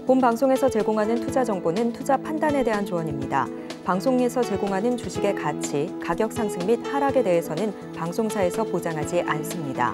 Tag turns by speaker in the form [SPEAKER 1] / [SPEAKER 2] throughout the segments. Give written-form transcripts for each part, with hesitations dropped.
[SPEAKER 1] 본 방송에서 제공하는 투자 정보는 투자 판단에 대한 조언입니다. 방송에서 제공하는 주식의 가치, 가격 상승 및 하락에 대해서는 방송사에서 보장하지 않습니다.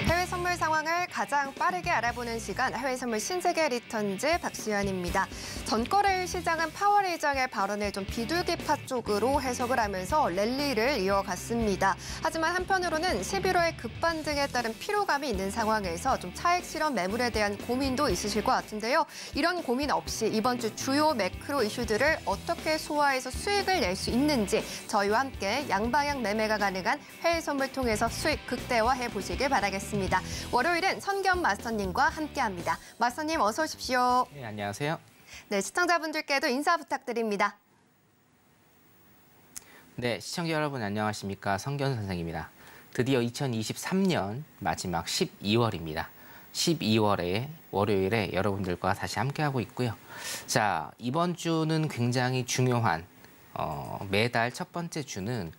[SPEAKER 2] 해외 선물 상황을 가장 빠르게 알아보는 시간, 해외 선물 신세계 리턴즈 박수연입니다. 전거래일 시장은 파월 의장의 발언을 좀 비둘기파 쪽으로 해석을 하면서 랠리를 이어갔습니다. 하지만 한편으로는 11월의 급반등에 따른 피로감이 있는 상황에서 좀 차익 실현 매물에 대한 고민도 있으실 것 같은데요. 이런 고민 없이 이번 주 주요 매크로 이슈들을 어떻게 소화해서 수익을 낼 수 있는지 저희와 함께 양방향 매매가 가능한 해외 선물 통해서 수익 극대화해 보시길 바라겠습니다. 월요일은 선겸 마스터님과 함께합니다. 마스터님 어서 오십시오.
[SPEAKER 3] 네, 안녕하세요.
[SPEAKER 2] 네, 시청자분들께도 인사 부탁드립니다.
[SPEAKER 3] 네, 시청자 여러분 안녕하십니까. 성견 선생입니다. 드디어 2023년 마지막 12월입니다. 12월에 월요일에 여러분들과 다시 함께하고 있고요. 자, 이번 주는 굉장히 중요한 매달 첫 번째 주는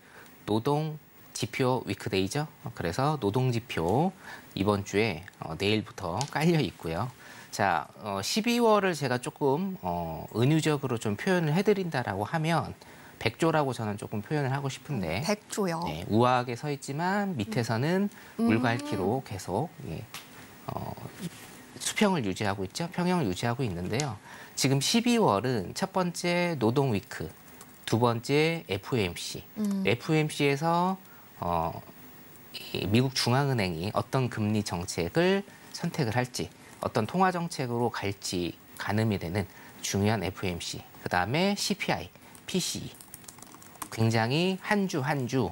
[SPEAKER 3] 노동 지표 위크데이죠. 그래서 노동 지표 이번 주에 내일부터 깔려 있고요. 자, 12월을 제가 조금 은유적으로 좀 표현을 해드린다라고 하면 백조라고 저는 조금 표현을 하고 싶은데.
[SPEAKER 2] 백조요?
[SPEAKER 3] 네, 우아하게 서 있지만 밑에서는 물갈퀴로 계속 수평을 유지하고 있죠. 평형을 유지하고 있는데요. 지금 12월은 첫 번째 노동 위크, 두 번째 FOMC. FOMC에서 미국 중앙은행이 어떤 금리 정책을 선택을 할지, 어떤 통화 정책으로 갈지 가늠이 되는 중요한 FOMC. 그다음에 CPI, PCE. 굉장히 한 주 한 주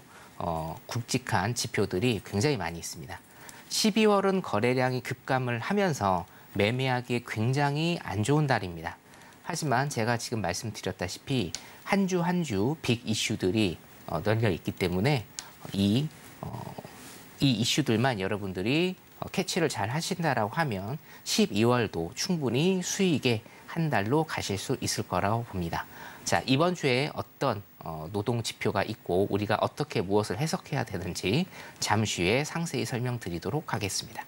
[SPEAKER 3] 굵직한 지표들이 굉장히 많이 있습니다. 12월은 거래량이 급감을 하면서 매매하기에 굉장히 안 좋은 달입니다. 하지만 제가 지금 말씀드렸다시피 한 주 한 주 빅 이슈들이 널려 있기 때문에 이 이슈들만 여러분들이 캐치를 잘 하신다라고 하면 12월도 충분히 수익의 한 달로 가실 수 있을 거라고 봅니다. 자, 이번 주에 어떤 노동 지표가 있고 우리가 어떻게 무엇을 해석해야 되는지 잠시 후에 상세히 설명드리도록 하겠습니다.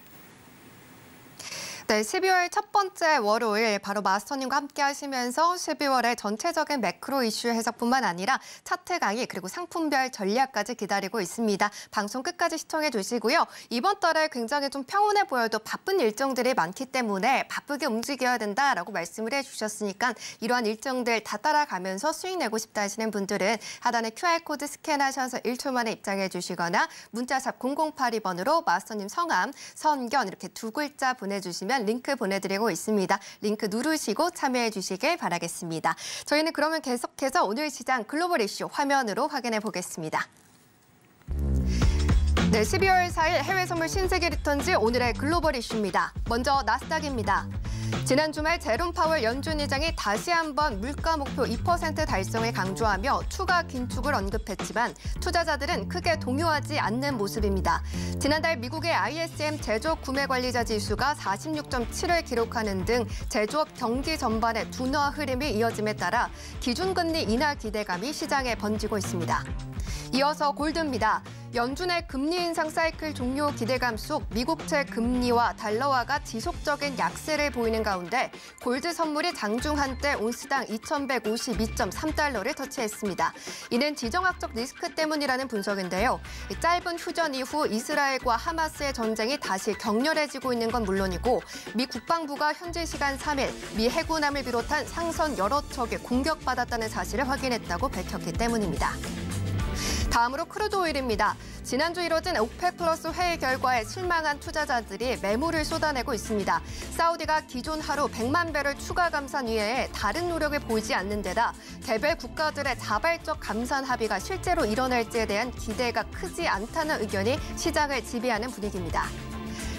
[SPEAKER 2] 네, 12월 첫 번째 월요일 바로 마스터님과 함께 하시면서 12월의 전체적인 매크로 이슈 해석뿐만 아니라 차트 강의 그리고 상품별 전략까지 기다리고 있습니다. 방송 끝까지 시청해 주시고요. 이번 달에 굉장히 좀 평온해 보여도 바쁜 일정들이 많기 때문에 바쁘게 움직여야 된다라고 말씀을 해주셨으니까 이러한 일정들 다 따라가면서 수익 내고 싶다 하시는 분들은 하단에 QR코드 스캔하셔서 1초 만에 입장해 주시거나 문자샵 0082번으로 마스터님 성함, 선견 이렇게 두 글자 보내주시면 링크 보내드리고 있습니다. 링크 누르시고 참여해 주시길 바라겠습니다. 저희는 그러면 계속해서 오늘 시장 글로벌 이슈 화면으로 확인해 보겠습니다. 네, 12월 4일 해외 선물 신세계 리턴즈 오늘의 글로벌 이슈입니다. 먼저 나스닥입니다. 지난 주말 제롬 파월 연준 의장이 다시 한번 물가 목표 2% 달성을 강조하며 추가 긴축을 언급했지만 투자자들은 크게 동요하지 않는 모습입니다. 지난달 미국의 ISM 제조업 구매 관리자 지수가 46.7을 기록하는 등 제조업 경기 전반의 둔화 흐름이 이어짐에 따라 기준금리 인하 기대감이 시장에 번지고 있습니다. 이어서 골드입니다. 연준의 금리 인상 사이클 종료 기대감 속 미국채 금리와 달러화가 지속적인 약세를 보이는 가운데 골드 선물이 장중 한때 온스당 2,152.3달러를 터치했습니다. 이는 지정학적 리스크 때문이라는 분석인데요. 짧은 휴전 이후 이스라엘과 하마스의 전쟁이 다시 격렬해지고 있는 건 물론이고 미 국방부가 현지 시간 3일 미 해군함을 비롯한 상선 여러 척에 공격받았다는 사실을 확인했다고 밝혔기 때문입니다. 다음으로 크루드 오일입니다. 지난주 이뤄진 오펙 플러스 회의 결과에 실망한 투자자들이 매물을 쏟아내고 있습니다. 사우디가 기존 하루 100만 배럴 추가 감산 이외에 다른 노력을 보이지 않는 데다 개별 국가들의 자발적 감산 합의가 실제로 일어날지에 대한 기대가 크지 않다는 의견이 시장을 지배하는 분위기입니다.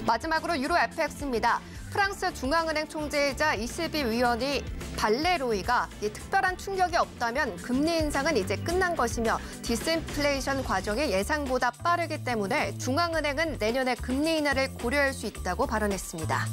[SPEAKER 2] 마지막으로 유로 FX입니다. 프랑스 중앙은행 총재이자 ECB 위원이 발레로이가 특별한 충격이 없다면 금리 인상은 이제 끝난 것이며 디스인플레이션 과정이 예상보다 빠르기 때문에 중앙은행은 내년에 금리 인하를 고려할 수 있다고 발언했습니다.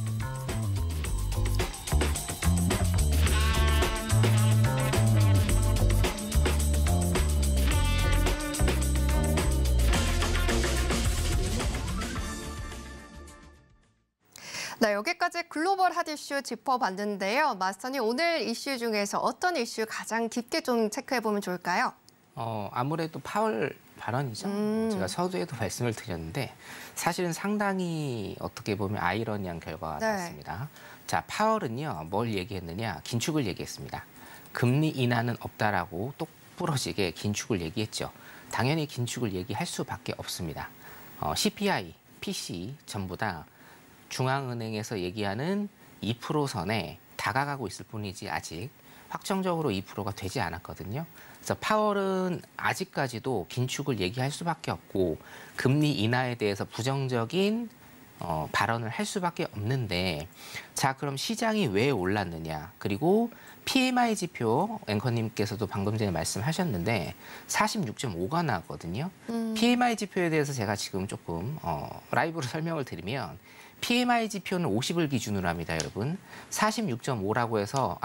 [SPEAKER 2] 네, 여기까지 글로벌 핫 이슈 짚어봤는데요. 마스터님, 오늘 이슈 중에서 어떤 이슈 가장 깊게 좀 체크해보면 좋을까요?
[SPEAKER 3] 아무래도 파월 발언이죠. 제가 서두에도 말씀을 드렸는데 사실은 상당히 어떻게 보면 아이러니한 결과가
[SPEAKER 2] 네.
[SPEAKER 3] 나왔습니다. 자, 파월은요, 뭘 얘기했느냐? 긴축을 얘기했습니다. 금리 인하는 없다라고 똑부러지게 긴축을 얘기했죠. 당연히 긴축을 얘기할 수밖에 없습니다. CPI, PC 전부 다 중앙은행에서 얘기하는 2% 선에 다가가고 있을 뿐이지 아직 확정적으로 2%가 되지 않았거든요. 그래서 파월은 아직까지도 긴축을 얘기할 수밖에 없고 금리 인하에 대해서 부정적인 발언을 할 수밖에 없는데, 자, 그럼 시장이 왜 올랐느냐? 그리고 PMI 지표, 앵커님께서도 방금 전에 말씀하셨는데 46.5가 나왔거든요. PMI 지표에 대해서 제가 지금 조금 라이브로 설명을 드리면, PMI 지표는 50을 기준으로 합니다, 여러분. 46.5라고 해서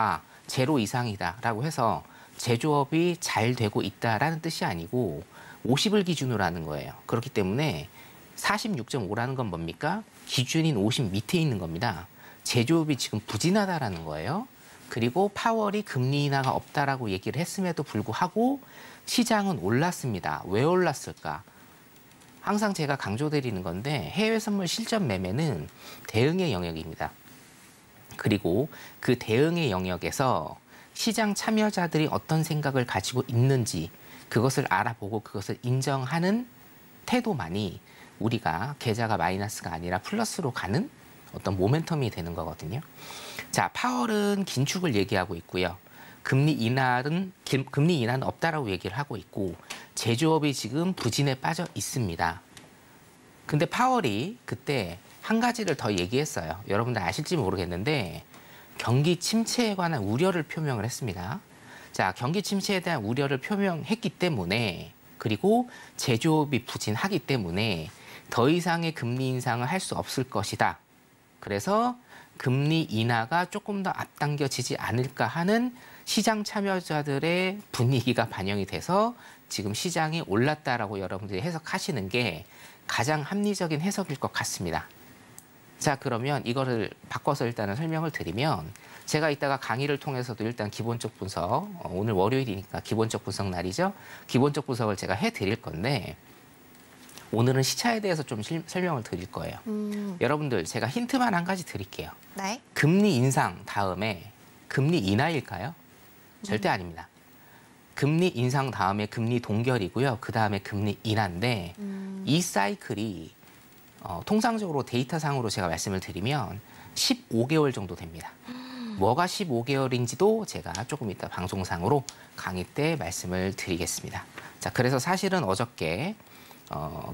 [SPEAKER 3] 제로 이상이다라고 해서 제조업이 잘 되고 있다라는 뜻이 아니고 50을 기준으로 하는 거예요. 그렇기 때문에 46.5라는 건 뭡니까? 기준인 50 밑에 있는 겁니다. 제조업이 지금 부진하다라는 거예요. 그리고 파월이 금리 인하가 없다라고 얘기를 했음에도 불구하고 시장은 올랐습니다. 왜 올랐을까? 항상 제가 강조드리는 건데 해외 선물 실전 매매는 대응의 영역입니다. 그리고 그 대응의 영역에서 시장 참여자들이 어떤 생각을 가지고 있는지 그것을 알아보고 그것을 인정하는 태도만이 우리가 계좌가 마이너스가 아니라 플러스로 가는 어떤 모멘텀이 되는 거거든요. 자, 파월은 긴축을 얘기하고 있고요. 금리 인하는 없다라고 얘기를 하고 있고 제조업이 지금 부진에 빠져 있습니다. 근데 파월이 그때 한 가지를 더 얘기했어요. 여러분들 아실지 모르겠는데 경기 침체에 관한 우려를 표명을 했습니다. 자, 경기 침체에 대한 우려를 표명했기 때문에, 그리고 제조업이 부진하기 때문에 더 이상의 금리 인상을 할 수 없을 것이다. 그래서 금리 인하가 조금 더 앞당겨지지 않을까 하는 시장 참여자들의 분위기가 반영이 돼서 지금 시장이 올랐다라고 여러분들이 해석하시는 게 가장 합리적인 해석일 것 같습니다. 자, 그러면 이거를 바꿔서 일단은 설명을 드리면, 제가 이따가 강의를 통해서도 일단 기본적 분석, 오늘 월요일이니까 기본적 분석 날이죠. 기본적 분석을 제가 해드릴 건데 오늘은 시차에 대해서 좀 설명을 드릴 거예요. 여러분들 제가 힌트만 한 가지 드릴게요.
[SPEAKER 2] 네.
[SPEAKER 3] 금리 인상 다음에 금리 인하일까요? 절대 아닙니다. 금리 인상 다음에 금리 동결이고요. 그 다음에 금리 인하인데 이 사이클이 통상적으로 데이터상으로 제가 말씀을 드리면 15개월 정도 됩니다. 뭐가 15개월인지도 제가 조금 이따 방송상으로 강의 때 말씀을 드리겠습니다. 자, 그래서 사실은 어저께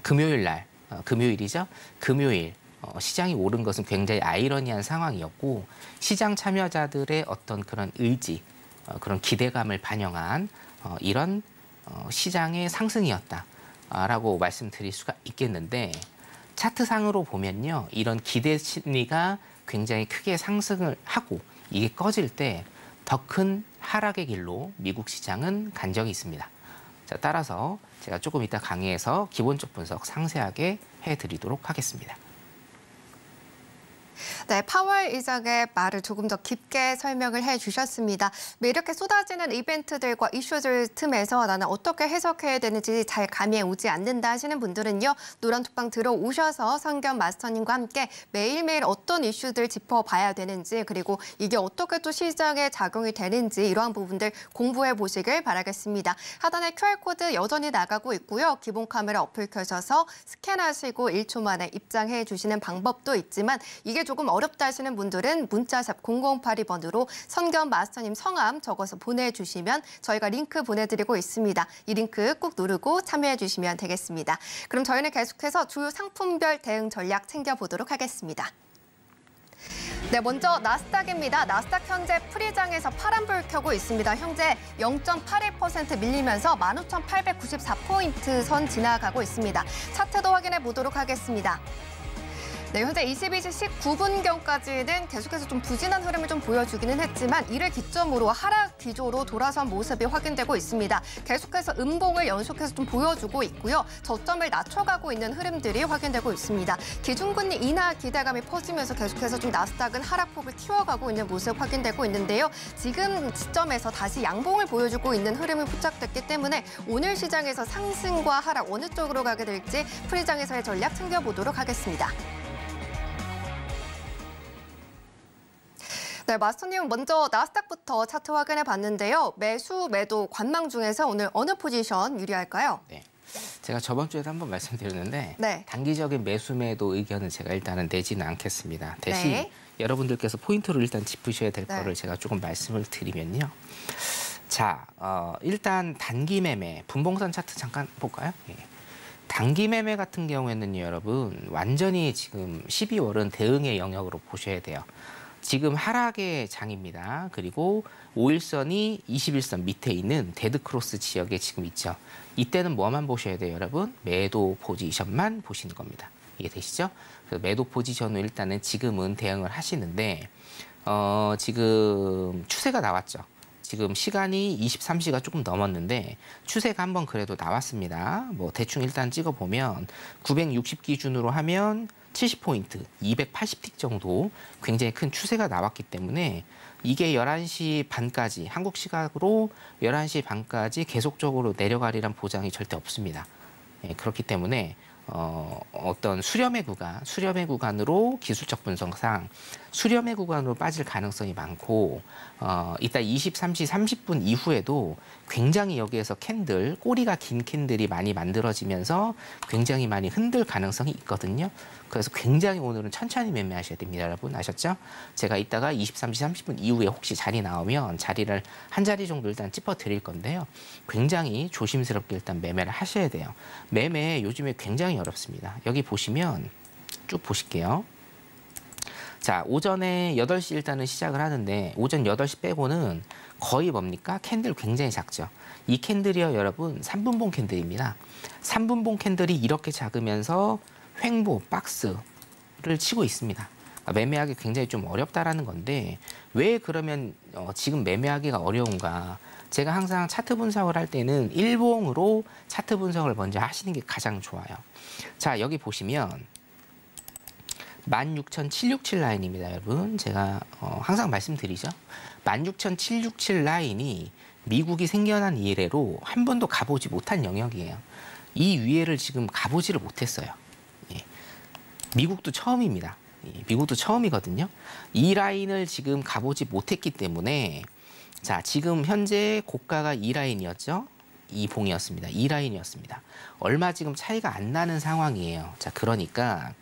[SPEAKER 3] 금요일 날, 금요일이죠? 금요일 시장이 오른 것은 굉장히 아이러니한 상황이었고 시장 참여자들의 어떤 그런 의지, 그런 기대감을 반영한 이런 시장의 상승이었다라고 말씀드릴 수가 있겠는데, 차트상으로 보면요, 이런 기대 심리가 굉장히 크게 상승을 하고 이게 꺼질 때 더 큰 하락의 길로 미국 시장은 간 적이 있습니다. 자, 따라서 제가 조금 이따 강의에서 기본적 분석 상세하게 해드리도록 하겠습니다.
[SPEAKER 2] 네, 파월 의장의 말을 조금 더 깊게 설명을 해주셨습니다. 이렇게 쏟아지는 이벤트들과 이슈들 틈에서 나는 어떻게 해석해야 되는지 잘 감이 오지 않는다 하시는 분들은요, 노란톡방 들어오셔서 성견 마스터님과 함께 매일매일 어떤 이슈들 짚어봐야 되는지, 그리고 이게 어떻게 또 시장에 작용이 되는지 이러한 부분들 공부해 보시길 바라겠습니다. 하단에 QR코드 여전히 나가고 있고요. 기본 카메라 어플 켜셔서 스캔하시고 1초 만에 입장해 주시는 방법도 있지만, 이게 조금 어렵다 하시는 분들은 문자샵 0082번으로 성견 마스터님 성함 적어서 보내주시면 저희가 링크 보내드리고 있습니다. 이 링크 꼭 누르고 참여해 주시면 되겠습니다. 그럼 저희는 계속해서 주요 상품별 대응 전략 챙겨보도록 하겠습니다. 네, 먼저 나스닥입니다. 나스닥 현재 프리장에서 파란불 켜고 있습니다. 현재 0.81% 밀리면서 15,894포인트 선 지나가고 있습니다. 차트도 확인해 보도록 하겠습니다. 네, 현재 22시 19분경까지는 계속해서 좀 부진한 흐름을 좀 보여주기는 했지만 이를 기점으로 하락 기조로 돌아선 모습이 확인되고 있습니다. 계속해서 음봉을 연속해서 좀 보여주고 있고요. 저점을 낮춰가고 있는 흐름들이 확인되고 있습니다. 기준금리 인하 기대감이 퍼지면서 계속해서 좀 나스닥은 하락폭을 튀어가고 있는 모습 확인되고 있는데요. 지금 시점에서 다시 양봉을 보여주고 있는 흐름이 포착됐기 때문에 오늘 시장에서 상승과 하락 어느 쪽으로 가게 될지 프리장에서의 전략 챙겨보도록 하겠습니다. 네, 마스터님 먼저 나스닥부터 차트 확인해 봤는데요. 매수, 매도, 관망 중에서 오늘 어느 포지션 유리할까요?
[SPEAKER 3] 네. 제가 저번 주에도 한번 말씀드렸는데
[SPEAKER 2] 네.
[SPEAKER 3] 단기적인 매수, 매도 의견은 제가 일단은 내지는 않겠습니다. 대신
[SPEAKER 2] 네.
[SPEAKER 3] 여러분들께서 포인트를 일단 짚으셔야 될
[SPEAKER 2] 네.
[SPEAKER 3] 거를 제가 조금 말씀을 드리면요. 자, 일단 단기 매매, 분봉선 차트 잠깐 볼까요? 예. 단기 매매 같은 경우에는요, 여러분 완전히 지금 12월은 대응의 영역으로 보셔야 돼요. 지금 하락의 장입니다. 그리고 5일선이 21선 밑에 있는 데드크로스 지역에 지금 있죠. 이때는 뭐만 보셔야 돼요, 여러분? 매도 포지션만 보시는 겁니다. 이해되시죠? 그래서 매도 포지션으로 일단은 지금은 대응을 하시는데 지금 추세가 나왔죠. 지금 시간이 23시가 조금 넘었는데 추세가 한번 그래도 나왔습니다. 뭐 대충 일단 찍어보면 960 기준으로 하면 70포인트, 280틱 정도 굉장히 큰 추세가 나왔기 때문에 이게 11시 반까지, 한국 시각으로 11시 반까지 계속적으로 내려가리란 보장이 절대 없습니다. 예, 그렇기 때문에 어떤 수렴의 구간으로 기술적 분석상 수렴의 구간으로 빠질 가능성이 많고 이따 23시 30분 이후에도 굉장히 여기에서 캔들, 꼬리가 긴 캔들이 많이 만들어지면서 굉장히 많이 흔들 가능성이 있거든요. 그래서 굉장히 오늘은 천천히 매매하셔야 됩니다, 여러분. 아셨죠? 제가 이따가 23시 30분 이후에 혹시 자리 나오면 자리를 한 자리 정도 일단 짚어드릴 건데요. 굉장히 조심스럽게 일단 매매를 하셔야 돼요. 매매 요즘에 굉장히 어렵습니다. 여기 보시면 쭉 보실게요. 자, 오전에 8시 일단은 시작을 하는데 오전 8시 빼고는 거의 뭡니까? 캔들 굉장히 작죠. 이 캔들이요, 여러분, 3분봉 캔들입니다. 3분봉 캔들이 이렇게 작으면서 횡보, 박스를 치고 있습니다. 매매하기 굉장히 좀 어렵다라는 건데 왜 그러면 지금 매매하기가 어려운가? 제가 항상 차트 분석을 할 때는 일봉으로 차트 분석을 먼저 하시는 게 가장 좋아요. 자, 여기 보시면 16,767 라인입니다, 여러분. 제가 항상 말씀드리죠. 16,767 라인이 미국이 생겨난 이래로 한 번도 가보지 못한 영역이에요. 이 위에를 지금 가보지를 못했어요. 예. 미국도 처음입니다. 예. 미국도 처음이거든요. 이 라인을 지금 가보지 못했기 때문에 자, 지금 현재 고가가 이 라인이었죠. 이 봉이었습니다. 이 라인이었습니다. 얼마 지금 차이가 안 나는 상황이에요. 자, 그러니까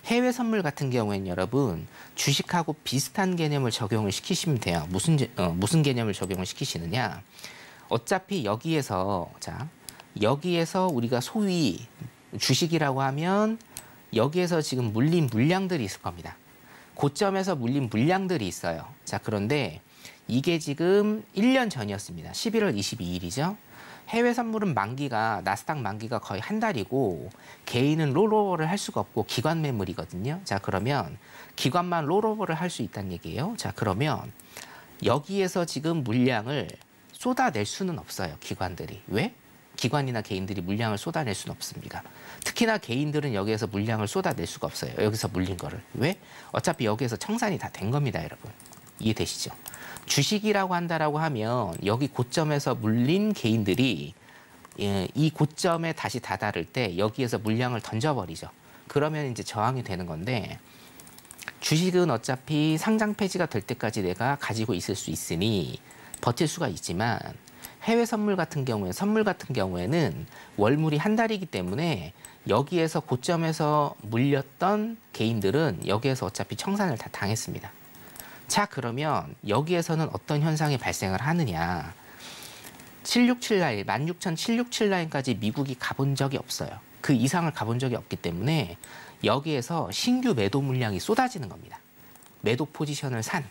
[SPEAKER 3] 해외 선물 같은 경우에는 여러분 주식하고 비슷한 개념을 적용을 시키시면 돼요. 무슨 개념을 적용을 시키시느냐? 어차피 여기에서 우리가 소위 주식이라고 하면 여기에서 지금 물린 물량들이 있을 겁니다. 고점에서 물린 물량들이 있어요. 자, 그런데 이게 지금 1년 전이었습니다. 11월 22일이죠. 해외 선물은 만기가 나스닥 만기가 거의 한 달이고 개인은 롤오버를 할 수가 없고 기관 매물이거든요. 자, 그러면 기관만 롤오버를 할 수 있다는 얘기예요. 자, 그러면 여기에서 지금 물량을 쏟아낼 수는 없어요. 기관들이. 왜? 기관이나 개인들이 물량을 쏟아낼 수는 없습니다. 특히나 개인들은 여기에서 물량을 쏟아낼 수가 없어요. 여기서 물린 거를. 왜? 어차피 여기에서 청산이 다 된 겁니다, 여러분. 이해되시죠? 주식이라고 한다라고 하면 여기 고점에서 물린 개인들이 이 고점에 다시 다다를 때 여기에서 물량을 던져버리죠. 그러면 이제 저항이 되는 건데 주식은 어차피 상장 폐지가 될 때까지 내가 가지고 있을 수 있으니 버틸 수가 있지만 해외 선물 같은 경우에는 월물이 한 달이기 때문에 여기에서 고점에서 물렸던 개인들은 여기에서 어차피 청산을 다 당했습니다. 자, 그러면 여기에서는 어떤 현상이 발생을 하느냐. 767 라인, 16,767 라인까지 미국이 가본 적이 없어요. 그 이상을 가본 적이 없기 때문에 여기에서 신규 매도 물량이 쏟아지는 겁니다. 매도 포지션을 산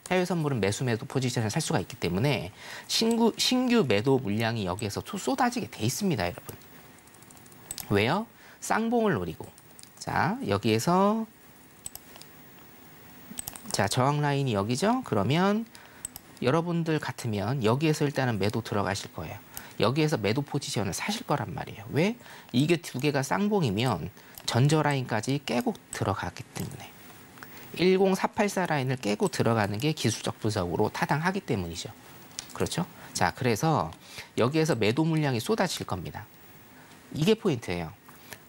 [SPEAKER 3] 해외 선물은 매수 매도 포지션을 살 수가 있기 때문에 신규 매도 물량이 여기에서 쏟아지게 돼 있습니다, 여러분. 왜요? 쌍봉을 노리고. 자, 여기에서 자, 저항 라인이 여기죠? 그러면 여러분들 같으면 여기에서 일단은 매도 들어가실 거예요. 여기에서 매도 포지션을 사실 거란 말이에요. 왜? 이게 두 개가 쌍봉이면 전저 라인까지 깨고 들어가기 때문에 10484 라인을 깨고 들어가는 게 기술적 분석으로 타당하기 때문이죠. 그렇죠? 자, 그래서 여기에서 매도 물량이 쏟아질 겁니다. 이게 포인트예요.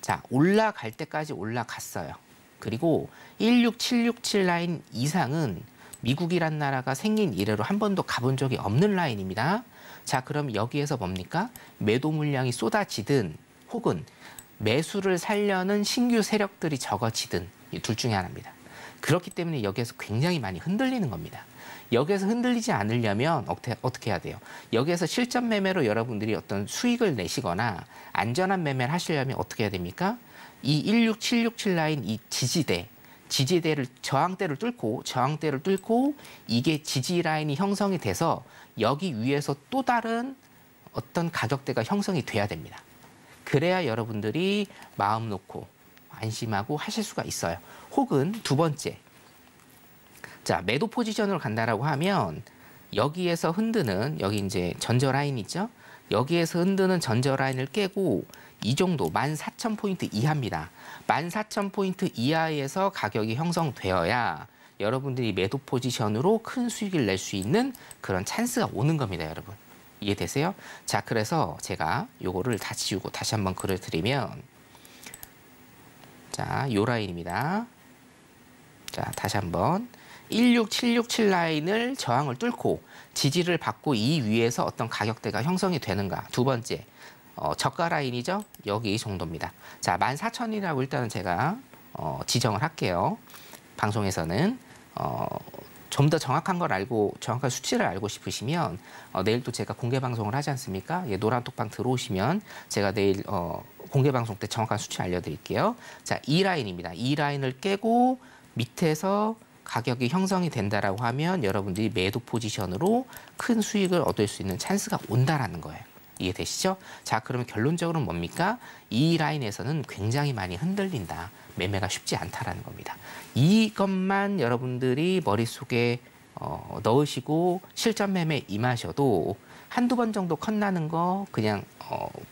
[SPEAKER 3] 자, 올라갈 때까지 올라갔어요. 그리고 16767 라인 이상은 미국이란 나라가 생긴 이래로 한 번도 가본 적이 없는 라인입니다. 자, 그럼 여기에서 뭡니까? 매도 물량이 쏟아지든 혹은 매수를 살려는 신규 세력들이 적어지든 이 둘 중에 하나입니다. 그렇기 때문에 여기에서 굉장히 많이 흔들리는 겁니다. 여기에서 흔들리지 않으려면 어떻게 해야 돼요? 여기에서 실전 매매로 여러분들이 어떤 수익을 내시거나 안전한 매매를 하시려면 어떻게 해야 됩니까? 이 16767 라인 이 지지대를 저항대를 뚫고 이게 지지 라인이 형성이 돼서 여기 위에서 또 다른 어떤 가격대가 형성이 돼야 됩니다. 그래야 여러분들이 마음 놓고 안심하고 하실 수가 있어요. 혹은 두 번째, 자, 매도 포지션으로 간다라고 하면 여기에서 흔드는 여기 이제 전저 라인 있죠? 여기에서 흔드는 전저 라인을 깨고 이 정도 14,000포인트 이하입니다. 14,000포인트 이하에서 가격이 형성되어야 여러분들이 매도 포지션으로 큰 수익을 낼 수 있는 그런 찬스가 오는 겁니다, 여러분. 이해되세요? 자, 그래서 제가 요거를 다 지우고 다시 한번 그려드리면 자, 요 라인입니다. 자, 다시 한번 16767 라인을 저항을 뚫고 지지를 받고 이 위에서 어떤 가격대가 형성이 되는가. 두 번째, 저가 라인이죠. 여기 정도입니다. 자, 14,000이라고 일단은 제가 지정을 할게요. 방송에서는 좀 더 정확한 걸 알고 정확한 수치를 알고 싶으시면 내일 또 제가 공개 방송을 하지 않습니까? 예, 노란톡방 들어오시면 제가 내일 공개 방송 때 정확한 수치 알려드릴게요. 자, 이 라인입니다. 이 라인을 깨고 밑에서 가격이 형성이 된다라고 하면 여러분들이 매도 포지션으로 큰 수익을 얻을 수 있는 찬스가 온다라는 거예요. 이해되시죠? 자, 그러면 결론적으로는 뭡니까? 이 라인에서는 굉장히 많이 흔들린다. 매매가 쉽지 않다라는 겁니다. 이것만 여러분들이 머릿속에 넣으시고 실전 매매 임하셔도 한두 번 정도 컷나는 거 그냥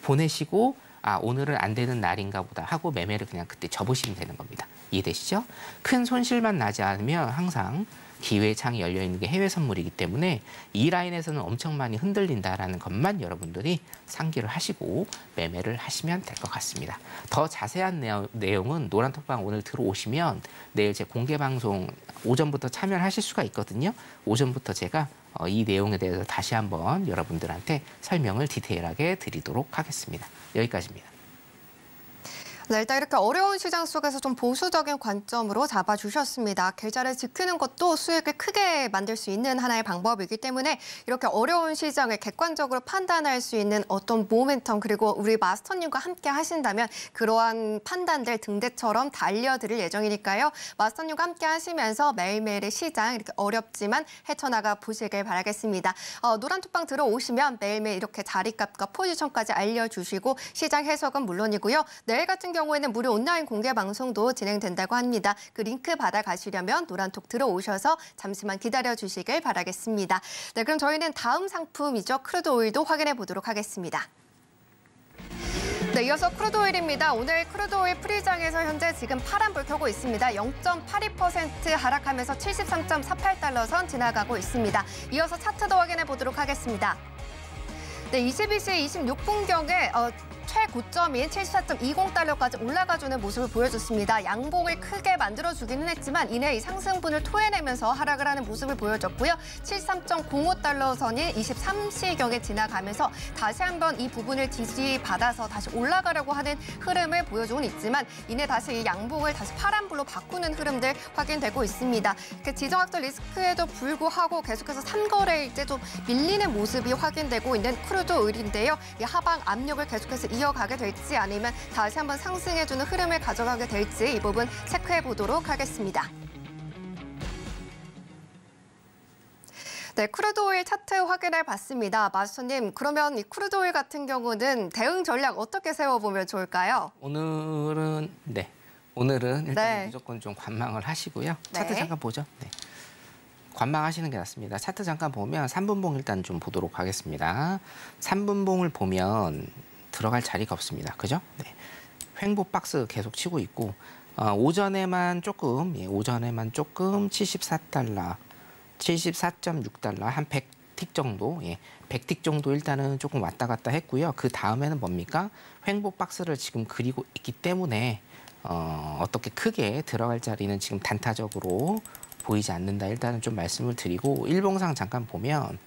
[SPEAKER 3] 보내시고 아, 오늘은 안 되는 날인가 보다 하고 매매를 그냥 그때 접으시면 되는 겁니다. 이해되시죠? 큰 손실만 나지 않으면 항상 기회의 창이 열려있는 게 해외 선물이기 때문에 이 라인에서는 엄청 많이 흔들린다라는 것만 여러분들이 상기를 하시고 매매를 하시면 될 것 같습니다. 더 자세한 내용은 노란톡방 오늘 들어오시면 내일 제 공개 방송 오전부터 참여를 하실 수가 있거든요. 오전부터 제가 이 내용에 대해서 다시 한번 여러분들한테 설명을 디테일하게 드리도록 하겠습니다. 여기까지입니다.
[SPEAKER 2] 네, 일단 이렇게 어려운 시장 속에서 좀 보수적인 관점으로 잡아주셨습니다. 계좌를 지키는 것도 수익을 크게 만들 수 있는 하나의 방법이기 때문에 이렇게 어려운 시장을 객관적으로 판단할 수 있는 어떤 모멘텀 그리고 우리 마스터님과 함께 하신다면 그러한 판단들 등대처럼 다 알려드릴 예정이니까요. 마스터님과 함께 하시면서 매일매일의 시장 이렇게 어렵지만 헤쳐나가 보시길 바라겠습니다. 노란톡방 들어오시면 매일매일 이렇게 자리값과 포지션까지 알려주시고 시장 해석은 물론이고요. 내일 같은 경우에는 무료 온라인 공개 방송도 진행된다고 합니다. 그 링크 받아가시려면 노란톡 들어오셔서 잠시만 기다려주시길 바라겠습니다. 네, 그럼 저희는 다음 상품이죠. 크루드 오일도 확인해 보도록 하겠습니다. 네, 이어서 크루드 오일입니다. 오늘 크루드 오일 프리장에서 현재 지금 파란불 켜고 있습니다. 0.82% 하락하면서 73.48달러 선 지나가고 있습니다. 이어서 차트도 확인해 보도록 하겠습니다. 네, 22시 26분경에 최고점인 74.20달러까지 올라가주는 모습을 보여줬습니다. 양봉을 크게 만들어주기는 했지만 이내 이 상승분을 토해내면서 하락을 하는 모습을 보여줬고요. 73.05달러 선인 23시경에 지나가면서 다시 한번 이 부분을 지지받아서 다시 올라가려고 하는 흐름을 보여주고는 있지만 이내 다시 이 양봉을 다시 파란불로 바꾸는 흐름들 확인되고 있습니다. 지정학적 리스크에도 불구하고 계속해서 3거래일째 좀 밀리는 모습이 확인되고 있는 크루드 오일인데요. 이 하방 압력을 계속해서 이어가게 될지 아니면 다시 한번 상승해주는 흐름을 가져가게 될지 이 부분 체크해 보도록 하겠습니다. 네, 크루드 오일 차트 확인해 봤습니다. 마수님, 그러면 이 크루드 오일 같은 경우는 대응 전략 어떻게 세워보면 좋을까요?
[SPEAKER 3] 오늘은 일단
[SPEAKER 2] 네.
[SPEAKER 3] 무조건 좀 관망을 하시고요. 차트
[SPEAKER 2] 네.
[SPEAKER 3] 잠깐 보죠. 네. 관망하시는 게 낫습니다. 차트 잠깐 보면 3분봉 일단 좀 보도록 하겠습니다. 3분봉을 보면 들어갈 자리가 없습니다. 그죠? 네. 횡보 박스 계속 치고 있고 오전에만 조금 74달러, 74.6달러 한 100틱 정도, 100틱 정도 일단은 조금 왔다 갔다 했고요. 그 다음에는 뭡니까? 횡보 박스를 지금 그리고 있기 때문에 어떻게 크게 들어갈 자리는 지금 단타적으로 보이지 않는다. 일단은 좀 말씀을 드리고 일봉상 잠깐 보면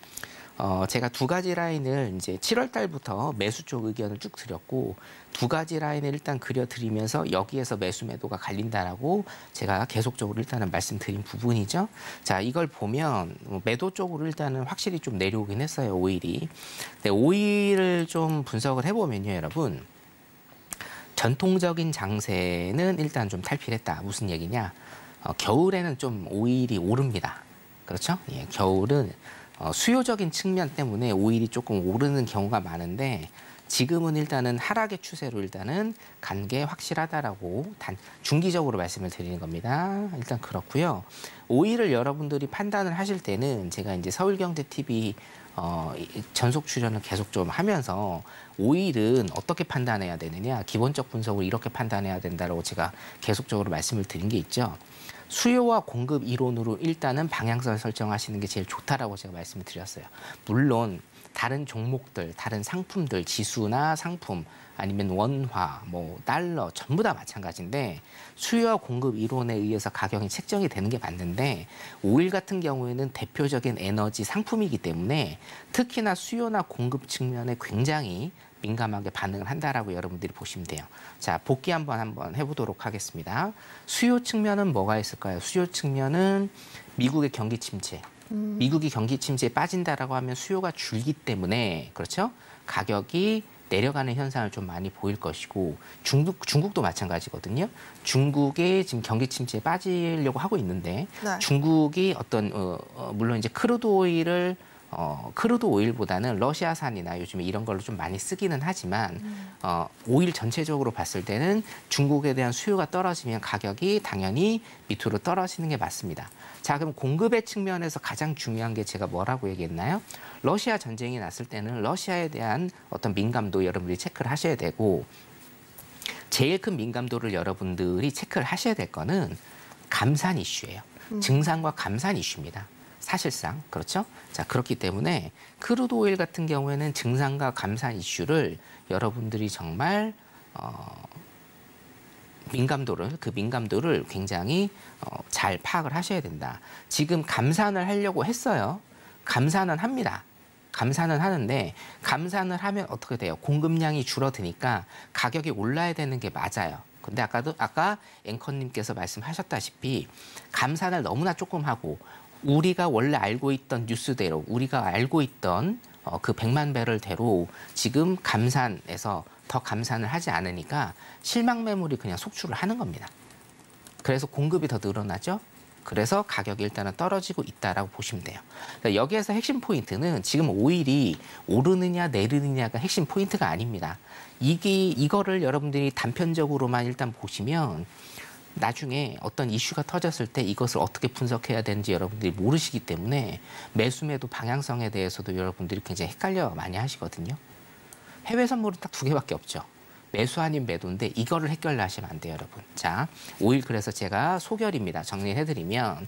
[SPEAKER 3] 제가 두 가지 라인을 이제 7월 달부터 매수 쪽 의견을 쭉 드렸고 두 가지 라인을 일단 그려드리면서 여기에서 매수 매도가 갈린다라고 제가 계속적으로 일단은 말씀드린 부분이죠. 자, 이걸 보면 매도 쪽으로 일단은 확실히 좀 내려오긴 했어요. 오일이. 근데 오일을 좀 분석을 해보면요, 여러분. 전통적인 장세는 일단 좀 탈피했다. 무슨 얘기냐? 겨울에는 좀 오일이 오릅니다. 그렇죠? 예, 겨울은 수요적인 측면 때문에 오일이 조금 오르는 경우가 많은데 지금은 일단은 하락의 추세로 일단은 간 게 확실하다라고 중기적으로 말씀을 드리는 겁니다. 일단 그렇고요. 오일을 여러분들이 판단을 하실 때는 제가 이제 서울경제TV 전속 출연을 계속 좀 하면서 오일은 어떻게 판단해야 되느냐, 기본적 분석을 이렇게 판단해야 된다라고 제가 계속적으로 말씀을 드린 게 있죠. 수요와 공급 이론으로 일단은 방향성을 설정하시는 게 제일 좋다라고 제가 말씀을 드렸어요. 물론 다른 종목들, 다른 상품들, 지수나 상품 아니면 원화, 달러 전부 다 마찬가지인데 수요와 공급 이론에 의해서 가격이 책정이 되는 게 맞는데 오일 같은 경우에는 대표적인 에너지 상품이기 때문에 특히나 수요나 공급 측면에 굉장히 민감하게 반응을 한다라고 여러분들이 보시면 돼요. 자, 복귀 한번 해보도록 하겠습니다. 수요 측면은 뭐가 있을까요? 수요 측면은 미국의 경기 침체. 미국이 경기 침체에 빠진다라고 하면 수요가 줄기 때문에 그렇죠? 가격이 내려가는 현상을 좀 많이 보일 것이고 중국도 마찬가지거든요. 중국이 지금 경기 침체에 빠지려고 하고 있는데
[SPEAKER 2] 네.
[SPEAKER 3] 중국이 어떤 물론 이제 크루드 오일보다는 러시아산이나 요즘에 이런 걸로 좀 많이 쓰기는 하지만 오일 전체적으로 봤을 때는 중국에 대한 수요가 떨어지면 가격이 당연히 밑으로 떨어지는 게 맞습니다. 자, 그럼 공급의 측면에서 가장 중요한 게 제가 뭐라고 얘기했나요? 러시아 전쟁이 났을 때는 러시아에 대한 어떤 민감도 여러분들이 체크를 하셔야 되고 제일 큰 민감도를 여러분들이 체크를 하셔야 될 거는 감산 이슈예요. 증산과 감산 이슈입니다. 사실상 그렇죠? 자, 그렇기 때문에 크루드 오일 같은 경우에는 증산과 감산 이슈를 여러분들이 정말 그 민감도를 굉장히 잘 파악을 하셔야 된다. 지금 감산을 하려고 했어요. 감산은 합니다. 감산은 하는데 감산을 하면 어떻게 돼요? 공급량이 줄어드니까 가격이 올라야 되는 게 맞아요. 근데 아까 앵커님께서 말씀하셨다시피 감산을 너무나 조금 하고 우리가 원래 알고 있던 뉴스대로 우리가 알고 있던 그 100만 배럴대로 지금 감산에서 더 감산을 하지 않으니까 실망 매물이 그냥 속출을 하는 겁니다. 그래서 공급이 더 늘어나죠. 그래서 가격이 일단은 떨어지고 있다라고 보시면 돼요. 그러니까 여기에서 핵심 포인트는 지금 오일이 오르느냐 내리느냐가 핵심 포인트가 아닙니다. 이거를 여러분들이 단편적으로만 일단 보시면 나중에 어떤 이슈가 터졌을 때 이것을 어떻게 분석해야 되는지 여러분들이 모르시기 때문에 매수 매도 방향성에 대해서도 여러분들이 굉장히 헷갈려 많이 하시거든요. 해외 선물은 딱 2개밖에 없죠. 매수 아닌 매도인데 이거를 헷갈려 하시면 안 돼요, 여러분. 자, 오일 그래서 제가 소결입니다. 정리해드리면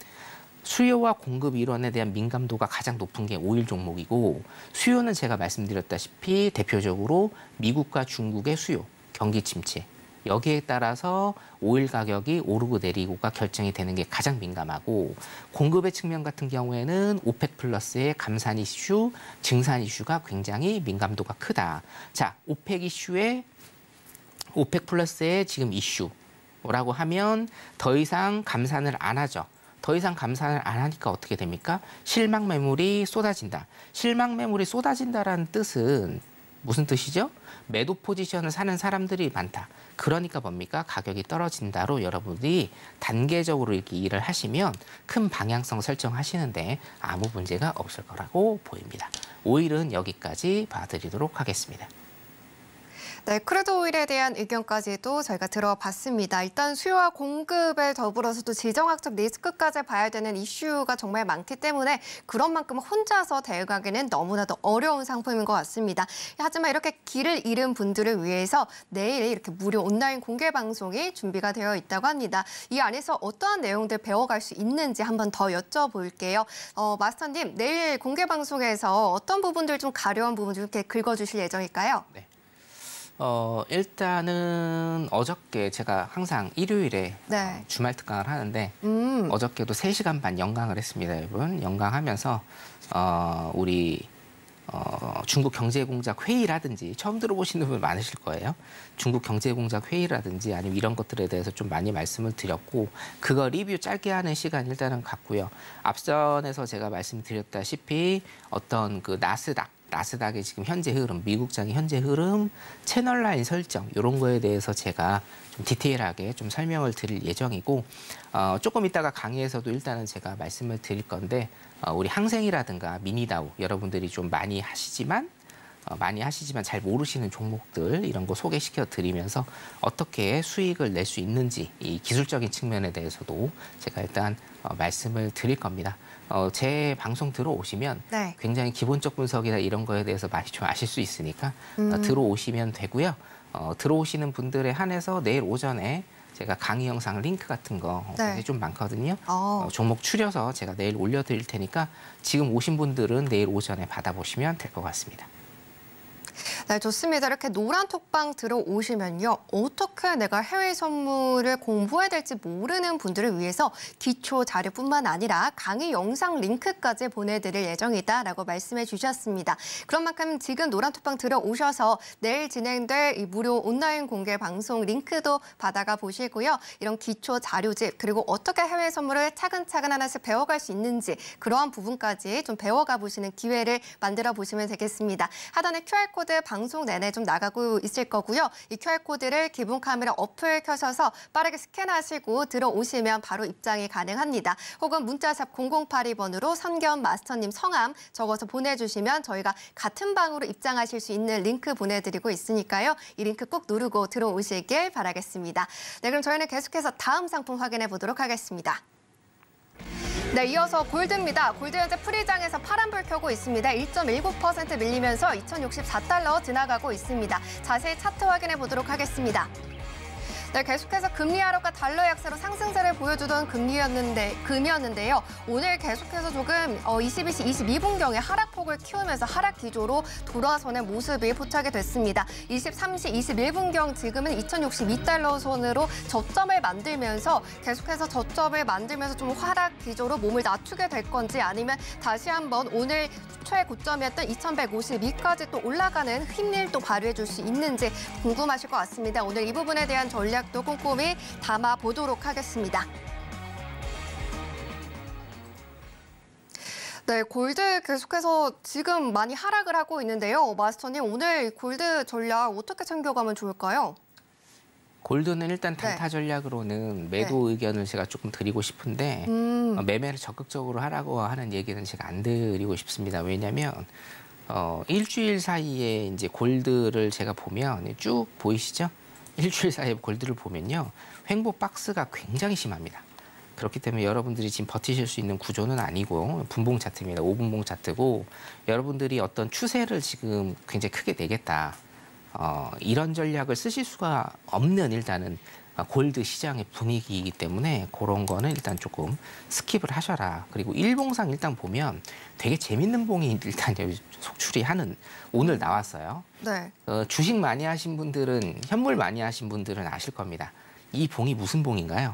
[SPEAKER 3] 수요와 공급 이론에 대한 민감도가 가장 높은 게 오일 종목이고 수요는 제가 말씀드렸다시피 대표적으로 미국과 중국의 수요, 경기 침체. 여기에 따라서 오일 가격이 오르고 내리고가 결정이 되는 게 가장 민감하고 공급의 측면 같은 경우에는 오펙 플러스의 감산 이슈, 증산 이슈가 굉장히 민감도가 크다. 자, 오펙 플러스의 지금 이슈라고 하면 더 이상 감산을 안 하죠. 더 이상 감산을 안 하니까 어떻게 됩니까? 실망 매물이 쏟아진다. 실망 매물이 쏟아진다라는 뜻은 무슨 뜻이죠? 매도 포지션을 사는 사람들이 많다. 그러니까 뭡니까? 가격이 떨어진다로 여러분들이 단계적으로 이렇게 일을 하시면 큰 방향성 설정하시는데 아무 문제가 없을 거라고 보입니다. 오일은 여기까지 봐드리도록 하겠습니다.
[SPEAKER 2] 네, 크루드 오일에 대한 의견까지도 저희가 들어봤습니다. 일단 수요와 공급에 더불어서도 지정학적 리스크까지 봐야 되는 이슈가 정말 많기 때문에 그런 만큼 혼자서 대응하기는 너무나도 어려운 상품인 것 같습니다. 하지만 이렇게 길을 잃은 분들을 위해서 내일 이렇게 무료 온라인 공개 방송이 준비가 되어 있다고 합니다. 이 안에서 어떠한 내용들 배워갈 수 있는지 한번 더 여쭤볼게요. 마스터님, 내일 공개 방송에서 어떤 부분들 좀 가려운 부분 좀 이렇게 긁어주실 예정일까요?
[SPEAKER 3] 네. 일단은 어저께 제가 항상 일요일에
[SPEAKER 2] 네.
[SPEAKER 3] 주말 특강을 하는데 어저께도 3시간 반 연강을 했습니다, 여러분. 연강하면서 우리 중국 경제공작 회의라든지 처음 들어보시는 분 많으실 거예요. 중국 경제공작 회의라든지 아니면 이런 것들에 대해서 좀 많이 말씀을 드렸고 그거 리뷰 짧게 하는 시간 일단은 갖고요. 앞선에서 제가 말씀드렸다시피 어떤 그 나스닥의 지금 현재 흐름, 미국장의 현재 흐름, 채널 라인 설정 이런 거에 대해서 제가 좀 디테일하게 좀 설명을 드릴 예정이고 조금 이따가 강의에서도 일단은 제가 말씀을 드릴 건데 우리 항생이라든가 미니다우 여러분들이 좀 많이 하시지만 잘 모르시는 종목들 이런 거 소개시켜 드리면서 어떻게 수익을 낼 수 있는지 이 기술적인 측면에 대해서도 제가 일단 말씀을 드릴 겁니다. 제 방송 들어오시면
[SPEAKER 2] 네.
[SPEAKER 3] 굉장히 기본적 분석이나 이런 거에 대해서 많이 좀 아실 수 있으니까 들어오시면 되고요. 들어오시는 분들에 한해서 내일 오전에 제가 강의 영상 링크 같은 거
[SPEAKER 2] 네.
[SPEAKER 3] 좀 많거든요. 종목 추려서 제가 내일 올려드릴 테니까 지금 오신 분들은 내일 오전에 받아보시면 될 것 같습니다.
[SPEAKER 2] 네, 좋습니다. 이렇게 노란 톡방 들어오시면요. 어떻게 내가 해외 선물을 공부해야 될지 모르는 분들을 위해서 기초 자료뿐만 아니라 강의 영상 링크까지 보내드릴 예정이다라고 말씀해 주셨습니다. 그런 만큼 지금 노란 톡방 들어오셔서 내일 진행될 이 무료 온라인 공개 방송 링크도 받아가 보시고요. 이런 기초 자료집 그리고 어떻게 해외 선물을 차근차근 하나씩 배워갈 수 있는지 그러한 부분까지 좀 배워가 보시는 기회를 만들어 보시면 되겠습니다. 하단에 QR코드 방송 내내 좀 나가고 있을 거고요. 이 QR코드를 기본 카메라 어플 켜셔서 빠르게 스캔하시고 들어오시면 바로 입장이 가능합니다. 혹은 문자샵 0082번으로 선견 마스터님 성함 적어서 보내주시면 저희가 같은 방으로 입장하실 수 있는 링크 보내드리고 있으니까요. 이 링크 꼭 누르고 들어오시길 바라겠습니다. 네, 그럼 저희는 계속해서 다음 상품 확인해 보도록 하겠습니다. 네, 이어서 골드입니다. 골드 현재 프리장에서 파란불 켜고 있습니다. 1.19% 밀리면서 2064달러 지나가고 있습니다. 자세히 차트 확인해 보도록 하겠습니다. 네, 계속해서 금리 하락과 달러 약세로 상승세를 보여주던 금이었는데요. 오늘 계속해서 조금 22시 22분경에 하락폭을 키우면서 하락 기조로 돌아서는 모습이 포착이 됐습니다. 23시 21분경 지금은 2062달러 선으로 저점을 만들면서 계속해서 저점을 만들면서 좀 하락 기조로 몸을 낮추게 될 건지 아니면 다시 한번 오늘 최고점이었던 2152까지 또 올라가는 힘을 또 발휘해 줄 수 있는지 궁금하실 것 같습니다. 오늘 이 부분에 대한 전략도 꼼꼼히 담아보도록 하겠습니다. 네, 골드 계속해서 지금 많이 하락을 하고 있는데요. 마스터님, 오늘 골드 전략 어떻게 챙겨가면 좋을까요?
[SPEAKER 3] 골드는 일단 단타 전략으로는 매도 의견을 제가 조금 드리고 싶은데 매매를 적극적으로 하라고 하는 얘기는 제가 안 드리고 싶습니다. 왜냐하면 일주일 사이에 이제 골드를 제가 보면 쭉 보이시죠? 일주일 사이에 골드를 보면요. 횡보 박스가 굉장히 심합니다. 그렇기 때문에 여러분들이 지금 버티실 수 있는 구조는 아니고 분봉 차트입니다. 5분봉 차트고 여러분들이 어떤 추세를 지금 굉장히 크게 내겠다. 이런 전략을 쓰실 수가 없는 일단은 골드 시장의 분위기이기 때문에 그런 거는 일단 조금 스킵을 하셔라. 그리고 일봉상 일단 보면 되게 재밌는 봉이 일단 속출이 하는 오늘 나왔어요.
[SPEAKER 2] 네.
[SPEAKER 3] 주식 많이 하신 분들은 현물 많이 하신 분들은 아실 겁니다. 이 봉이 무슨 봉인가요?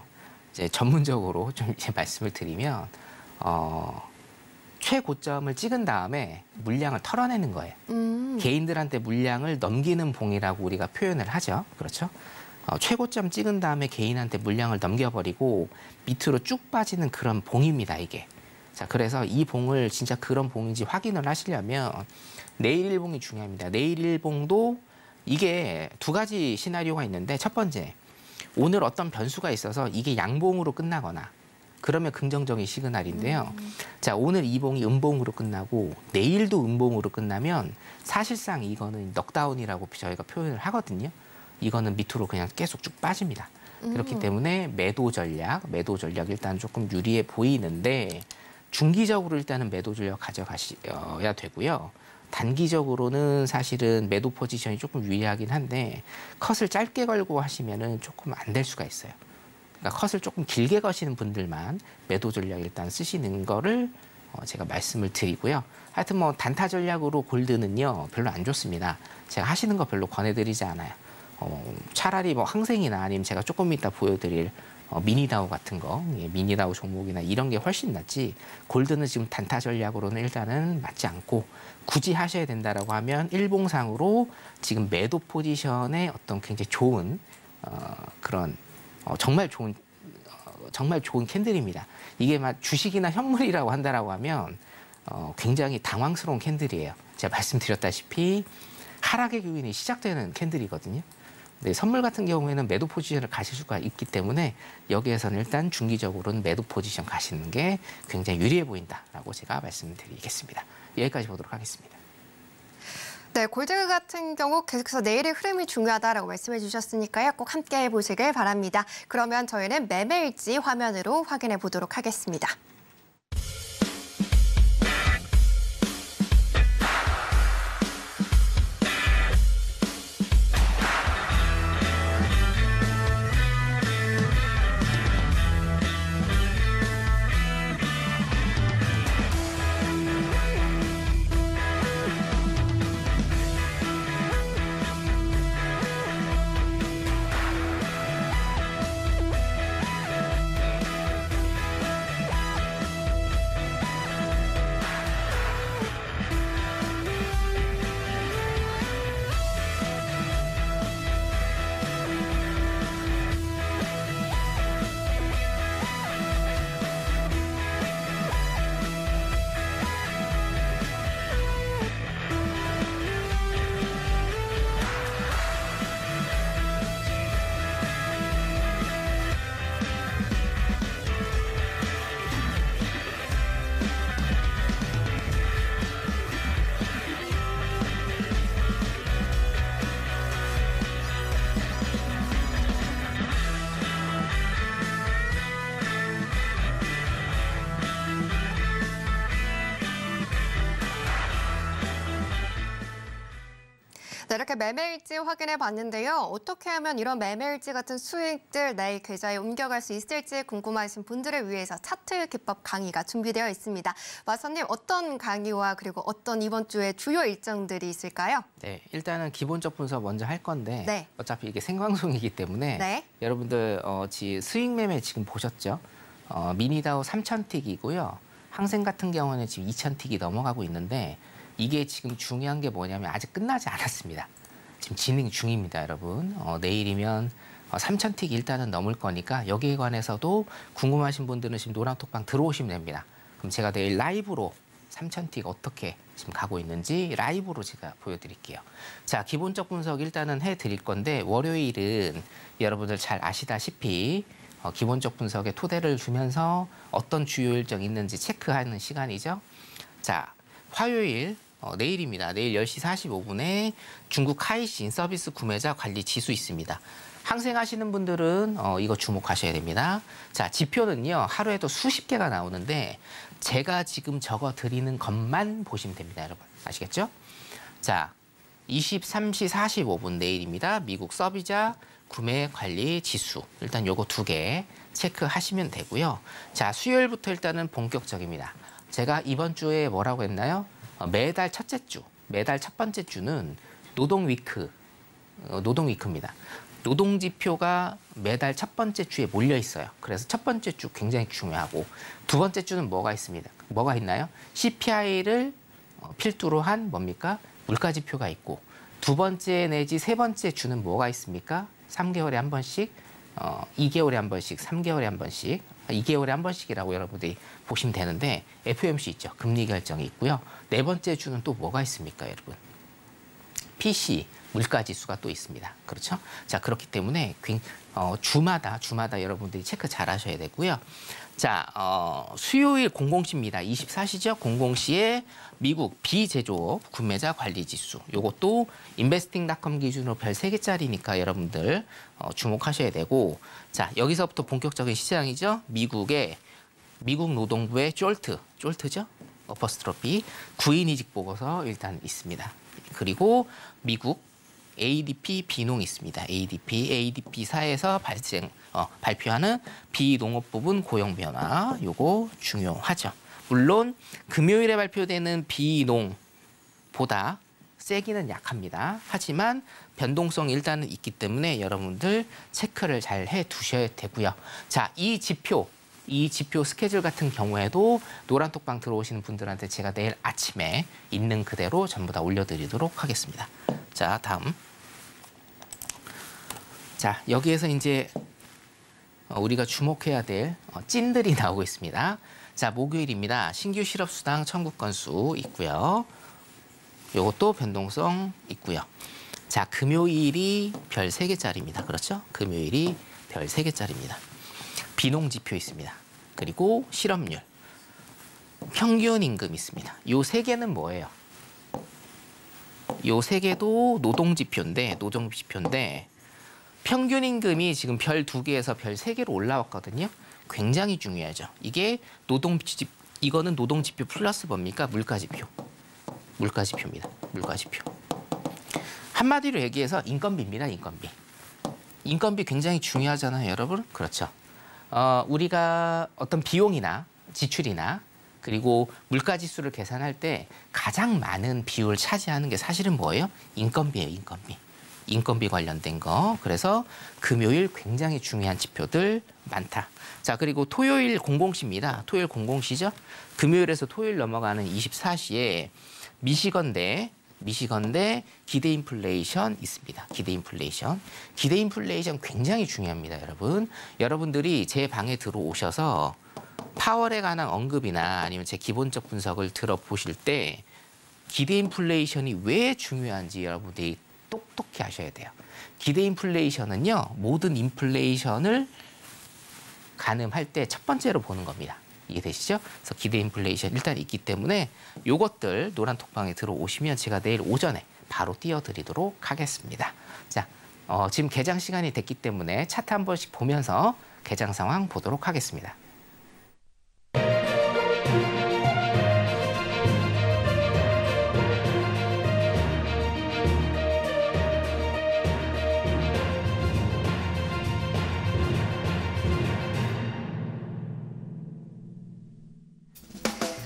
[SPEAKER 3] 이제 전문적으로 좀 이제 말씀을 드리면 최고점을 찍은 다음에 물량을 털어내는 거예요. 개인들한테 물량을 넘기는 봉이라고 우리가 표현을 하죠. 그렇죠? 최고점 찍은 다음에 개인한테 물량을 넘겨버리고 밑으로 쭉 빠지는 그런 봉입니다, 이게. 자, 그래서 이 봉을 진짜 그런 봉인지 확인을 하시려면 내일일봉이 중요합니다. 내일일봉도 이게 두 가지 시나리오가 있는데 첫 번째, 오늘 어떤 변수가 있어서 이게 양봉으로 끝나거나 그러면 긍정적인 시그널인데요. 자, 오늘 이봉이 음봉으로 끝나고 내일도 음봉으로 끝나면 사실상 이거는 넉다운이라고 저희가 표현을 하거든요. 이거는 밑으로 그냥 계속 쭉 빠집니다. 그렇기 때문에 매도 전략 일단 조금 유리해 보이는데 중기적으로 일단은 매도 전략 가져가셔야 되고요. 단기적으로는 사실은 매도 포지션이 조금 유리하긴 한데 컷을 짧게 걸고 하시면은 조금 안 될 수가 있어요. 그러니까 컷을 조금 길게 거시는 분들만 매도 전략 일단 쓰시는 거를 제가 말씀을 드리고요. 하여튼 뭐 단타 전략으로 골드는요 별로 안 좋습니다. 제가 하시는 거 별로 권해드리지 않아요. 차라리 뭐 항생이나 아니면 제가 조금 이따 보여드릴 미니다우 같은 거, 미니다우 종목이나 이런 게 훨씬 낫지 골드는 지금 단타 전략으로는 일단은 맞지 않고 굳이 하셔야 된다라고 하면 일봉상으로 지금 매도 포지션에 어떤 굉장히 좋은 그런 정말 좋은 캔들입니다. 이게 막 주식이나 현물이라고 한다라고 하면 굉장히 당황스러운 캔들이에요. 제가 말씀드렸다시피 하락의 요인이 시작되는 캔들이거든요. 네, 선물 같은 경우에는 매도 포지션을 가실 수가 있기 때문에 여기에서는 일단 중기적으로는 매도 포지션 가시는 게 굉장히 유리해 보인다라고 제가 말씀드리겠습니다. 여기까지 보도록 하겠습니다.
[SPEAKER 2] 네, 골드 같은 경우 계속해서 내일의 흐름이 중요하다라고 말씀해 주셨으니까요. 꼭 함께 해보시길 바랍니다. 그러면 저희는 매매일지 화면으로 확인해 보도록 하겠습니다. 네, 이렇게 매매일지 확인해 봤는데요. 어떻게 하면 이런 매매일지 같은 수익들 내일 계좌에 옮겨갈 수 있을지 궁금하신 분들을 위해서 차트 기법 강의가 준비되어 있습니다. 마선님, 어떤 강의와 그리고 어떤 이번 주에 주요 일정들이 있을까요?
[SPEAKER 3] 네, 일단은 기본적 분석 먼저 할 건데
[SPEAKER 2] 네.
[SPEAKER 3] 어차피 이게 생방송이기 때문에
[SPEAKER 2] 네.
[SPEAKER 3] 여러분들 수익 매매 지금 보셨죠? 미니다우 3,000틱이고요. 항생 같은 경우는 지금 2,000틱이 넘어가고 있는데 이게 지금 중요한 게 뭐냐면 아직 끝나지 않았습니다. 지금 진행 중입니다, 여러분. 내일이면 3,000틱 일단은 넘을 거니까 여기에 관해서도 궁금하신 분들은 지금 노란톡방 들어오시면 됩니다. 그럼 제가 내일 라이브로 3,000틱 어떻게 지금 가고 있는지 라이브로 제가 보여드릴게요. 자, 기본적 분석 일단은 해드릴 건데 월요일은 여러분들 잘 아시다시피 기본적 분석에 토대를 주면서 어떤 주요 일정이 있는지 체크하는 시간이죠. 자, 화요일 내일입니다. 내일 10시 45분에 중국 하이신 서비스 구매자 관리 지수 있습니다. 항생하시는 분들은 이거 주목하셔야 됩니다. 자, 지표는요. 하루에도 수십 개가 나오는데 제가 지금 적어드리는 것만 보시면 됩니다. 여러분. 아시겠죠? 자, 23시 45분 내일입니다. 미국 서비자 구매 관리 지수. 일단 요거 2개 체크하시면 되고요. 자, 수요일부터 일단은 본격적입니다. 제가 이번 주에 뭐라고 했나요? 매달 첫째 주, 매달 첫 번째 주는 노동 위크입니다. 노동 지표가 매달 첫 번째 주에 몰려 있어요. 그래서 첫 번째 주 굉장히 중요하고 두 번째 주는 뭐가 있습니다. 뭐가 있나요? CPI를 필두로 한 뭡니까? 물가 지표가 있고 두 번째 내지 세 번째 주는 뭐가 있습니까? 3개월에 한 번씩, 2개월에 한 번씩, 3개월에 한 번씩 2개월에 한 번씩이라고 여러분들이 보시면 되는데 FOMC 있죠. 금리 결정이 있고요. 네 번째 주는 또 뭐가 있습니까, 여러분? PC 물가지수가 또 있습니다. 그렇죠? 자, 그렇기 때문에 주마다 여러분들이 체크 잘 하셔야 되고요. 자, 수요일 00시입니다. 24시죠? 00시에 미국 비제조업 구매자 관리 지수. 요것도 인베스팅닷컴 기준으로 별 3개짜리니까 여러분들 주목하셔야 되고, 자, 여기서부터 본격적인 시장이죠. 미국 노동부의 쫄트죠? 어퍼스트로피 9인 이직 보고서 일단 있습니다. 그리고 미국 ADP 비농 있습니다. ADP사에서 발표하는 비농업 부분 고용 변화, 요거 중요하죠. 물론 금요일에 발표되는 비농보다 세기는 약합니다. 하지만 변동성이 일단은 있기 때문에 여러분들 체크를 잘 해두셔야 되고요. 자, 이 지표 스케줄 같은 경우에도 노란톡방 들어오시는 분들한테 제가 내일 아침에 있는 그대로 전부 다 올려드리도록 하겠습니다. 자, 다음. 자, 여기에서 이제 우리가 주목해야 될 찐들이 나오고 있습니다. 자, 목요일입니다. 신규 실업수당 청구 건수 있고요. 요것도 변동성 있고요. 자, 금요일이 별 3개짜리입니다. 그렇죠? 금요일이 별 3개짜리입니다. 비농 지표 있습니다. 그리고 실업률, 평균 임금 있습니다. 요 3개는 뭐예요? 요 3개도 노동 지표인데 평균 임금이 지금 별 2개에서 별 3개로 올라왔거든요. 굉장히 중요하죠. 이거는 노동 지표 플러스 뭡니까? 물가 지표입니다. 물가 지표. 한마디로 얘기해서 인건비입니다. 인건비 굉장히 중요하잖아요, 여러분. 그렇죠. 우리가 어떤 비용이나 지출이나 그리고 물가 지수를 계산할 때 가장 많은 비율을 차지하는 게 사실은 뭐예요? 인건비예요, 인건비 관련된 거. 그래서 금요일 굉장히 중요한 지표들 많다. 자, 그리고 토요일 00시입니다. 토요일 00시죠. 금요일에서 토요일 넘어가는 24시에 미시건대 기대 인플레이션 있습니다. 기대 인플레이션 굉장히 중요합니다, 여러분. 여러분들이 제 방에 들어오셔서 파월에 관한 언급이나 아니면 제 기본적 분석을 들어보실 때 기대 인플레이션이 왜 중요한지 여러분들이 똑똑히 하셔야 돼요. 기대 인플레이션은요, 모든 인플레이션을 가늠할 때 첫 번째로 보는 겁니다. 이해되시죠? 그래서 기대 인플레이션 일단 있기 때문에 요것들 노란톡방에 들어오시면 제가 내일 오전에 바로 띄워드리도록 하겠습니다. 자, 지금 개장 시간이 됐기 때문에 차트 한 번씩 보면서 개장 상황 보도록 하겠습니다.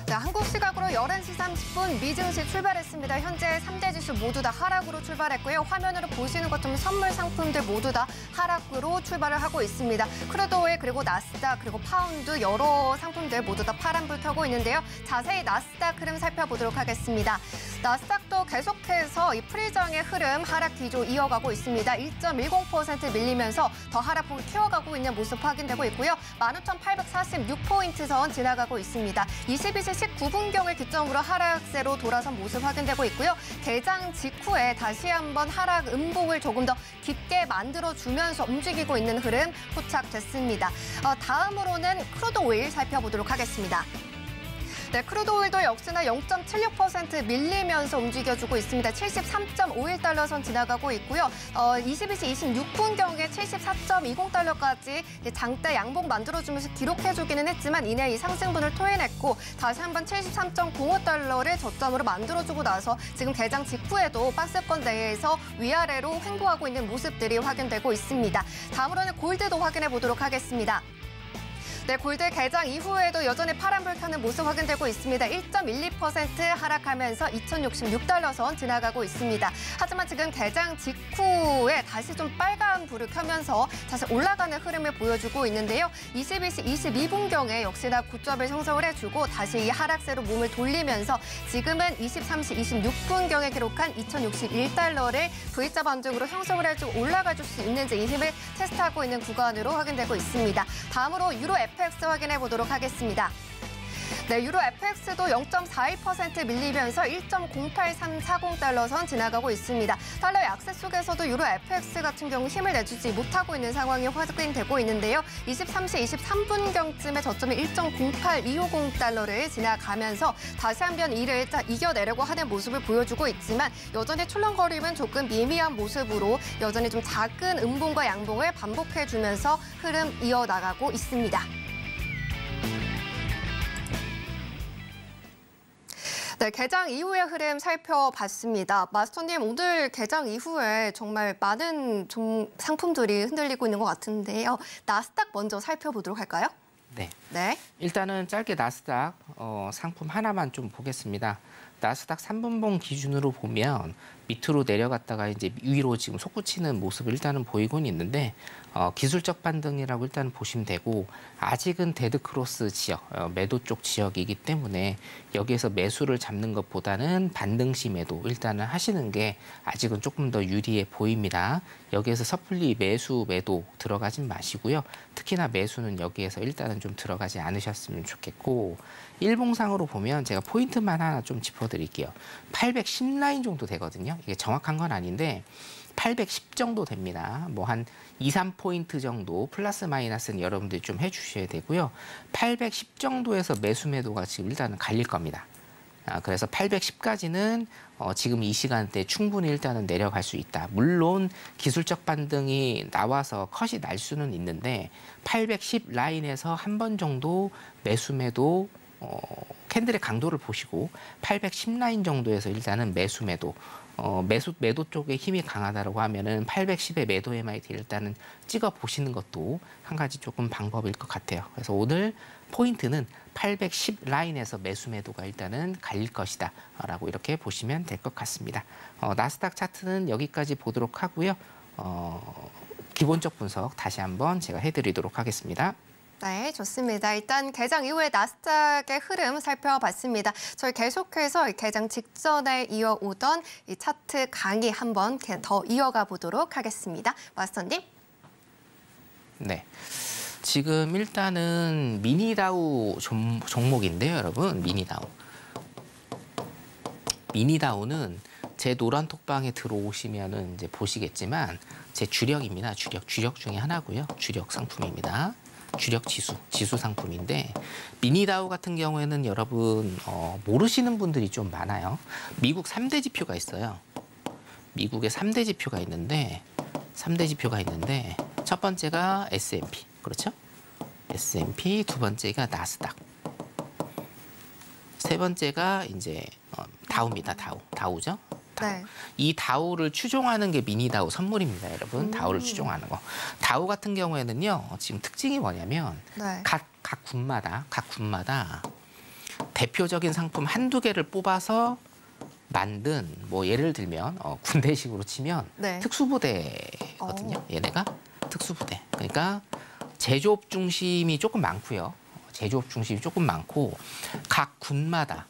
[SPEAKER 2] 자, 한국 시각으로 11시 30분 미증시 출발했습니다. 현재 3대 지수 모두 다 하락으로 출발했고요. 화면으로 보시는 것처럼 선물 상품들 모두 다 하락으로 출발을 하고 있습니다. 크루드 오일 그리고 나스닥 그리고 파운드 여러 상품들 모두 다 파란불 켜고 있는데요. 자세히 나스닥 흐름 살펴보도록 하겠습니다. 나스닥도 계속해서 이 프리정의 흐름 하락 기조 이어가고 있습니다. 1.10% 밀리면서 더 하락폭을 키워가고 있는 모습 확인되고 있고요. 15,846포인트 선 지나가고 있습니다. 22시 19분경을 기점으로 하락세로 돌아선 모습 확인되고 있고요. 개장 직후에 다시 한번 하락 음봉을 조금 더 깊게 만들어주면서 움직이고 있는 흐름 포착됐습니다. 다음으로는 크루드 오일 살펴보도록 하겠습니다. 네, 크루드 오일도 역시나 0.76% 밀리면서 움직여주고 있습니다. 73.51달러 선 지나가고 있고요. 22시 26분경에 74.20달러까지 장대 양봉 만들어주면서 기록해주기는 했지만 이내 이 상승분을 토해냈고 다시 한번 73.05달러를 저점으로 만들어주고 나서 지금 개장 직후에도 박스권 내에서 위아래로 횡보하고 있는 모습들이 확인되고 있습니다. 다음으로는 골드도 확인해 보도록 하겠습니다. 네, 골드 개장 이후에도 여전히 파란불 켜는 모습 확인되고 있습니다. 1.12% 하락하면서 2,066달러 선 지나가고 있습니다. 하지만 지금 개장 직후에 다시 좀 빨간 불을 켜면서 다시 올라가는 흐름을 보여주고 있는데요. 22시 22분경에 역시나 고점을 형성을 해주고 다시 이 하락세로 몸을 돌리면서 지금은 23시 26분경에 기록한 2,061달러를 V자 반등으로 형성을 해주고 올라가줄 수 있는지 이 힘을 테스트하고 있는 구간으로 확인되고 있습니다. 다음으로 유로 FX 확인해 보도록 하겠습니다. 네, 유로 FX도 0.41% 밀리면서 1.08340달러 선 지나가고 있습니다. 달러 약세 속에서도 유로 FX 같은 경우 힘을 내주지 못하고 있는 상황이 확인되고 있는데요. 23시 23분경쯤에 저점이 1.08250달러를 지나가면서 다시 한번 이를 이겨내려고 하는 모습을 보여주고 있지만 여전히 출렁거림은 조금 미미한 모습으로 여전히 좀 작은 음봉과 양봉을 반복해주면서 흐름 이어나가고 있습니다. 네, 개장 이후의 흐름 살펴봤습니다. 마스터님, 오늘 개장 이후에 정말 많은 상품들이 흔들리고 있는 것 같은데요. 나스닥 먼저 살펴보도록 할까요?
[SPEAKER 3] 네.
[SPEAKER 2] 네.
[SPEAKER 3] 일단은 짧게 나스닥 상품 하나만 좀 보겠습니다. 나스닥 3분봉 기준으로 보면 밑으로 내려갔다가 이제 위로 지금 솟구치는 모습을 일단은 보이곤 있는데 기술적 반등이라고 일단 보시면 되고 아직은 데드크로스 지역, 매도 쪽 지역이기 때문에 여기에서 매수를 잡는 것보다는 반등시 매도 일단은 하시는 게 아직은 조금 더 유리해 보입니다. 여기에서 섣불리 매도 들어가진 마시고요. 특히나 매수는 여기에서 일단은 좀 들어가지 않으셨으면 좋겠고 일봉상으로 보면 제가 포인트만 하나 좀 짚어드릴게요. 810 라인 정도 되거든요. 이게 정확한 건 아닌데 810 정도 됩니다. 뭐 한 2, 3포인트 정도 플러스 마이너스는 여러분들이 좀 해주셔야 되고요. 810 정도에서 매수 매도가 지금 일단은 갈릴 겁니다. 그래서 810까지는 지금 이 시간대 충분히 일단은 내려갈 수 있다. 물론 기술적 반등이 나와서 컷이 날 수는 있는데 810 라인에서 한 번 정도 매수 매도 캔들의 강도를 보시고 810 라인 정도에서 일단은 매수 매도 매도 쪽에 힘이 강하다고 하면은 810의 매도 MIT 일단은 찍어 보시는 것도 한 가지 조금 방법일 것 같아요. 그래서 오늘 포인트는 810 라인에서 매수 매도가 일단은 갈릴 것이다라고 이렇게 보시면 될 것 같습니다. 나스닥 차트는 여기까지 보도록 하고요. 기본적 분석 다시 한번 제가 해드리도록 하겠습니다.
[SPEAKER 2] 네, 좋습니다. 일단 개장 이후에 나스닥의 흐름 살펴봤습니다. 저희 계속해서 개장 직전에 이어오던 이 차트 강의 한번 더 이어가 보도록 하겠습니다. 마스터님.
[SPEAKER 3] 네. 지금 일단은 미니다우 종목인데요, 여러분. 미니다우는 제 노란 톡방에 들어오시면은 이제 보시겠지만 제 주력입니다. 주력 중에 하나고요. 주력 상품입니다. 주력 지수 상품인데 미니다우 같은 경우에는 여러분 모르시는 분들이 좀 많아요. 미국 3대 지표가 있어요. 미국의 3대 지표가 있는데 첫 번째가 S&P. 그렇죠? S&P, 두 번째가 나스닥. 세 번째가 이제 다우입니다. 다우죠?
[SPEAKER 2] 네.
[SPEAKER 3] 이 다우를 추종하는 게 미니다우 선물입니다, 여러분. 다우를 추종하는 거. 다우 같은 경우에는요, 지금 특징이 뭐냐면
[SPEAKER 2] 네.
[SPEAKER 3] 각 군마다 대표적인 상품 한두 개를 뽑아서 만든 뭐 예를 들면 군대식으로 치면
[SPEAKER 2] 네.
[SPEAKER 3] 특수부대거든요. 얘네가 특수부대. 그러니까 제조업 중심이 조금 많고요. 각 군마다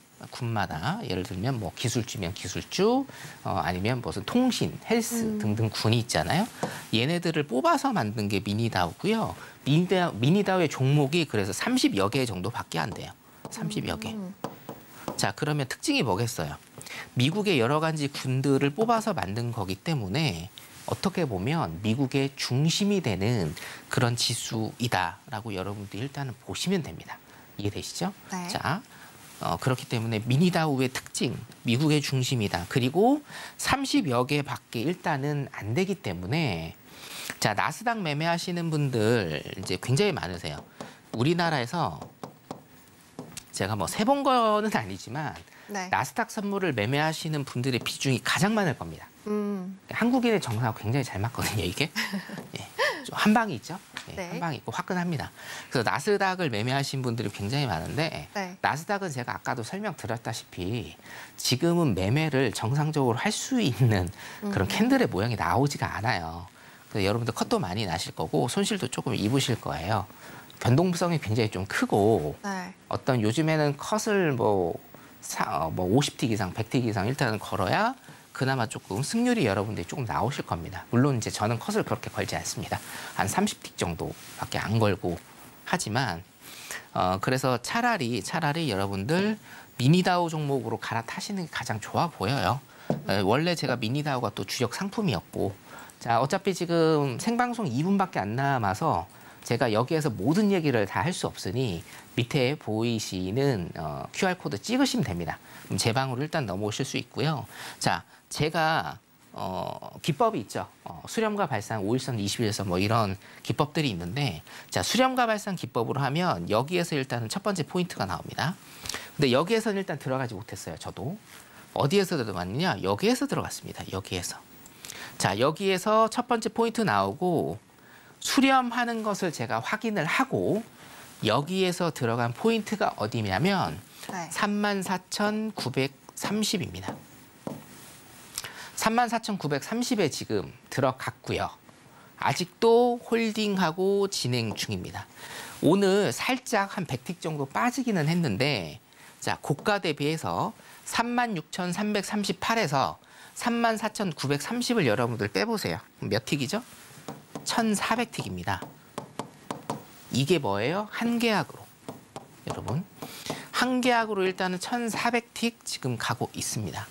[SPEAKER 3] 예를 들면 뭐 기술주면 기술주, 아니면 무슨 통신, 헬스 등등 군이 있잖아요. 얘네들을 뽑아서 만든 게 미니다우고요. 미니다우의 종목이 그래서 30여 개 정도밖에 안 돼요. 30여 개. 자, 그러면 특징이 뭐겠어요? 미국의 여러 가지 군들을 뽑아서 만든 거기 때문에 어떻게 보면 미국의 중심이 되는 그런 지수이다라고 여러분들이 일단은 보시면 됩니다. 이해되시죠?
[SPEAKER 2] 네.
[SPEAKER 3] 자, 그렇기 때문에 미니다우의 특징, 미국의 중심이다. 그리고 30여 개밖에 일단은 안 되기 때문에 자, 나스닥 매매하시는 분들 이제 굉장히 많으세요. 우리나라에서 제가 뭐 세 본 거는 아니지만
[SPEAKER 2] 네.
[SPEAKER 3] 나스닥 선물을 매매하시는 분들의 비중이 가장 많을 겁니다. 한국인의 정서하고 굉장히 잘 맞거든요, 이게. 예, 좀 한 방이 있죠. 예,
[SPEAKER 2] 네.
[SPEAKER 3] 한 방이 있고 화끈합니다. 그래서 나스닥을 매매하신 분들이 굉장히 많은데
[SPEAKER 2] 네.
[SPEAKER 3] 나스닥은 제가 아까도 설명드렸다시피 지금은 매매를 정상적으로 할 수 있는 그런 캔들의 모양이 나오지가 않아요. 그래서 여러분들 컷도 많이 나실 거고 손실도 조금 입으실 거예요. 변동성이 굉장히 좀 크고
[SPEAKER 2] 네.
[SPEAKER 3] 어떤 요즘에는 컷을 뭐 50틱 이상, 100틱 이상 일단은 걸어야 그나마 조금 승률이 여러분들이 조금 나오실 겁니다. 물론 이제 저는 컷을 그렇게 걸지 않습니다. 한 30틱 정도밖에 안 걸고 하지만 그래서 차라리 여러분들 미니다우 종목으로 갈아타시는 게 가장 좋아 보여요. 원래 제가 미니다우가 또 주력 상품이었고, 자, 어차피 지금 생방송 2분밖에 안 남아서 제가 여기에서 모든 얘기를 다 할 수 없으니 밑에 보이시는 QR코드 찍으시면 됩니다. 그럼 제 방으로 일단 넘어오실 수 있고요. 자, 제가 기법이 있죠. 수렴과 발상, 5일선, 21일선 뭐 이런 기법들이 있는데, 자, 수렴과 발상 기법으로 하면 여기에서 일단은 첫 번째 포인트가 나옵니다. 근데 여기에서는 일단 들어가지 못했어요. 저도. 어디에서 들어갔느냐? 여기에서 들어갔습니다. 여기에서. 자, 여기에서 첫 번째 포인트 나오고 수렴하는 것을 제가 확인을 하고 여기에서 들어간 포인트가 어디냐면
[SPEAKER 2] 네.
[SPEAKER 3] 34,930입니다. 34,930에 지금 들어갔고요. 아직도 홀딩하고 진행 중입니다. 오늘 살짝 한 100틱 정도 빠지기는 했는데, 자, 고가 대비해서 36,338에서 34,930을 여러분들 빼보세요. 몇 틱이죠? 1,400틱입니다. 이게 뭐예요? 한 계약으로. 여러분, 한 계약으로 일단은 1,400틱 지금 가고 있습니다.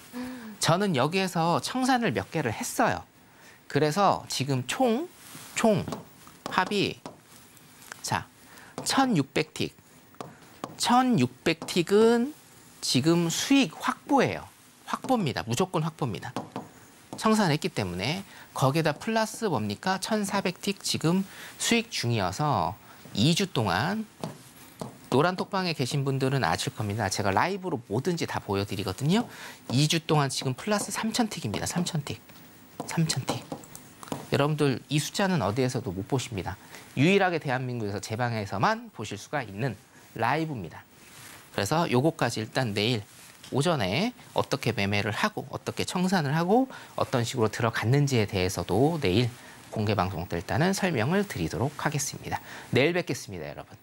[SPEAKER 3] 저는 여기에서 청산을 몇 개를 했어요. 그래서 지금 총 합이, 자, 1,600틱. 1,600틱은 지금 수익 확보예요. 확보입니다. 무조건 확보입니다. 청산했기 때문에 거기에다 플러스 뭡니까? 1,400틱 지금 수익 중이어서 2주 동안 노란 톡방에 계신 분들은 아실 겁니다. 제가 라이브로 뭐든지 다 보여드리거든요. 2주 동안 지금 플러스 3,000틱입니다. 3,000틱. 3,000틱. 여러분들 이 숫자는 어디에서도 못 보십니다. 유일하게 대한민국에서 제 방에서만 보실 수가 있는 라이브입니다. 그래서 요거까지 일단 내일 오전에 어떻게 매매를 하고 어떻게 청산을 하고 어떤 식으로 들어갔는지에 대해서도 내일 공개 방송 때 일단은 설명을 드리도록 하겠습니다. 내일 뵙겠습니다, 여러분.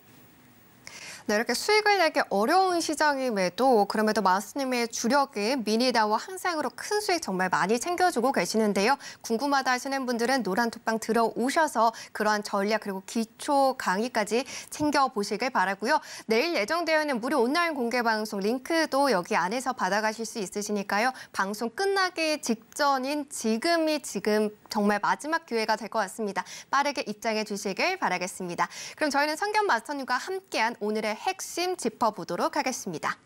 [SPEAKER 2] 네, 이렇게 수익을 내기 어려운 시장임에도 그럼에도 마스님의 주력인 미니다우와 항상으로 큰 수익 정말 많이 챙겨주고 계시는데요. 궁금하다 하시는 분들은 노란톡방 들어오셔서 그러한 전략 그리고 기초 강의까지 챙겨보시길 바라고요. 내일 예정되어 있는 무료 온라인 공개방송 링크도 여기 안에서 받아가실 수 있으시니까요. 방송 끝나기 직전인 지금 정말 마지막 기회가 될 것 같습니다. 빠르게 입장해 주시길 바라겠습니다. 그럼 저희는 성견 마스터님과 함께한 오늘의 핵심 짚어보도록 하겠습니다.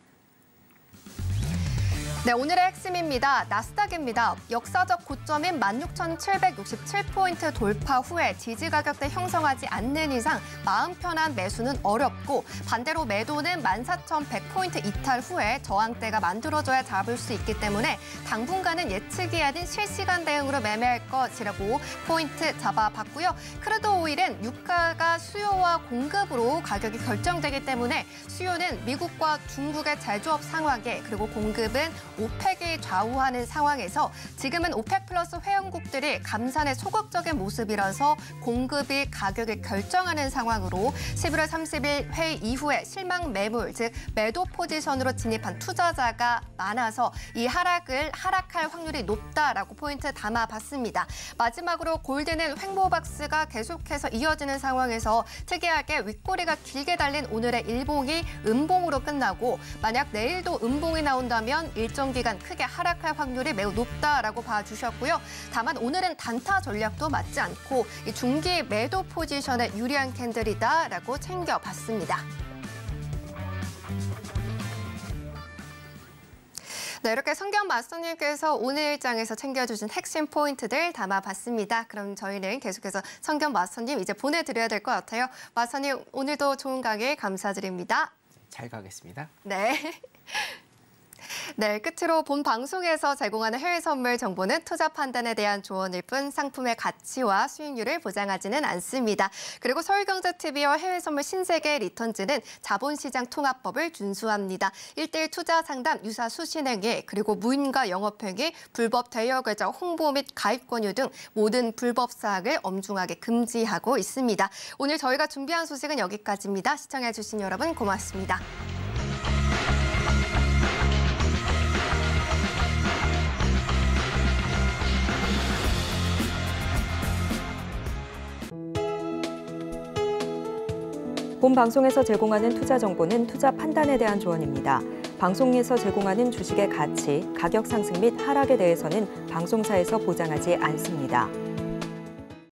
[SPEAKER 2] 네, 오늘의 핵심입니다. 나스닥입니다. 역사적 고점인 16,767포인트 돌파 후에 지지 가격대 형성하지 않는 이상 마음 편한 매수는 어렵고, 반대로 매도는 14,100포인트 이탈 후에 저항대가 만들어져야 잡을 수 있기 때문에 당분간은 예측이 아닌 실시간 대응으로 매매할 것이라고 포인트 잡아봤고요. 크루드 오일은 유가가 수요와 공급으로 가격이 결정되기 때문에 수요는 미국과 중국의 제조업 상황에, 그리고 공급은 오펙이 좌우하는 상황에서 지금은 오펙 플러스 회원국들이 감산의 소극적인 모습이라서 공급이 가격을 결정하는 상황으로 11월 30일 회의 이후에 실망 매물, 즉 매도 포지션으로 진입한 투자자가 많아서 이 하락할 확률이 높다라고 포인트 담아봤습니다. 마지막으로 골드는 횡보박스가 계속해서 이어지는 상황에서 특이하게 윗꼬리가 길게 달린 오늘의 일봉이 음봉으로 끝나고, 만약 내일도 음봉이 나온다면 일정 기간 크게 하락할 확률이 매우 높다라고 봐주셨고요. 다만 오늘은 단타 전략도 맞지 않고 이 중기 매도 포지션에 유리한 캔들이다라고 챙겨봤습니다. 네, 이렇게 성견 마스터님께서 오늘 일장에서 챙겨주신 핵심 포인트들 담아봤습니다. 그럼 저희는 계속해서 성견 마스터님 이제 보내드려야 될 것 같아요. 마스터님, 오늘도 좋은 강의 감사드립니다.
[SPEAKER 3] 잘 가겠습니다.
[SPEAKER 2] 네. 네, 끝으로 본 방송에서 제공하는 해외 선물 정보는 투자 판단에 대한 조언일 뿐 상품의 가치와 수익률을 보장하지는 않습니다. 그리고 서울경제TV와 해외 선물 신세계 리턴즈는 자본시장 통합법을 준수합니다. 1:1 투자 상담, 유사 수신행위, 그리고 무인가 영업행위, 불법 대여계좌 홍보 및 가입 권유 등 모든 불법 사항을 엄중하게 금지하고 있습니다. 오늘 저희가 준비한 소식은 여기까지입니다. 시청해주신 여러분 고맙습니다.
[SPEAKER 1] 본 방송에서 제공하는 투자 정보는 투자 판단에 대한 조언입니다. 방송에서 제공하는 주식의 가치, 가격 상승 및 하락에 대해서는 방송사에서 보장하지 않습니다.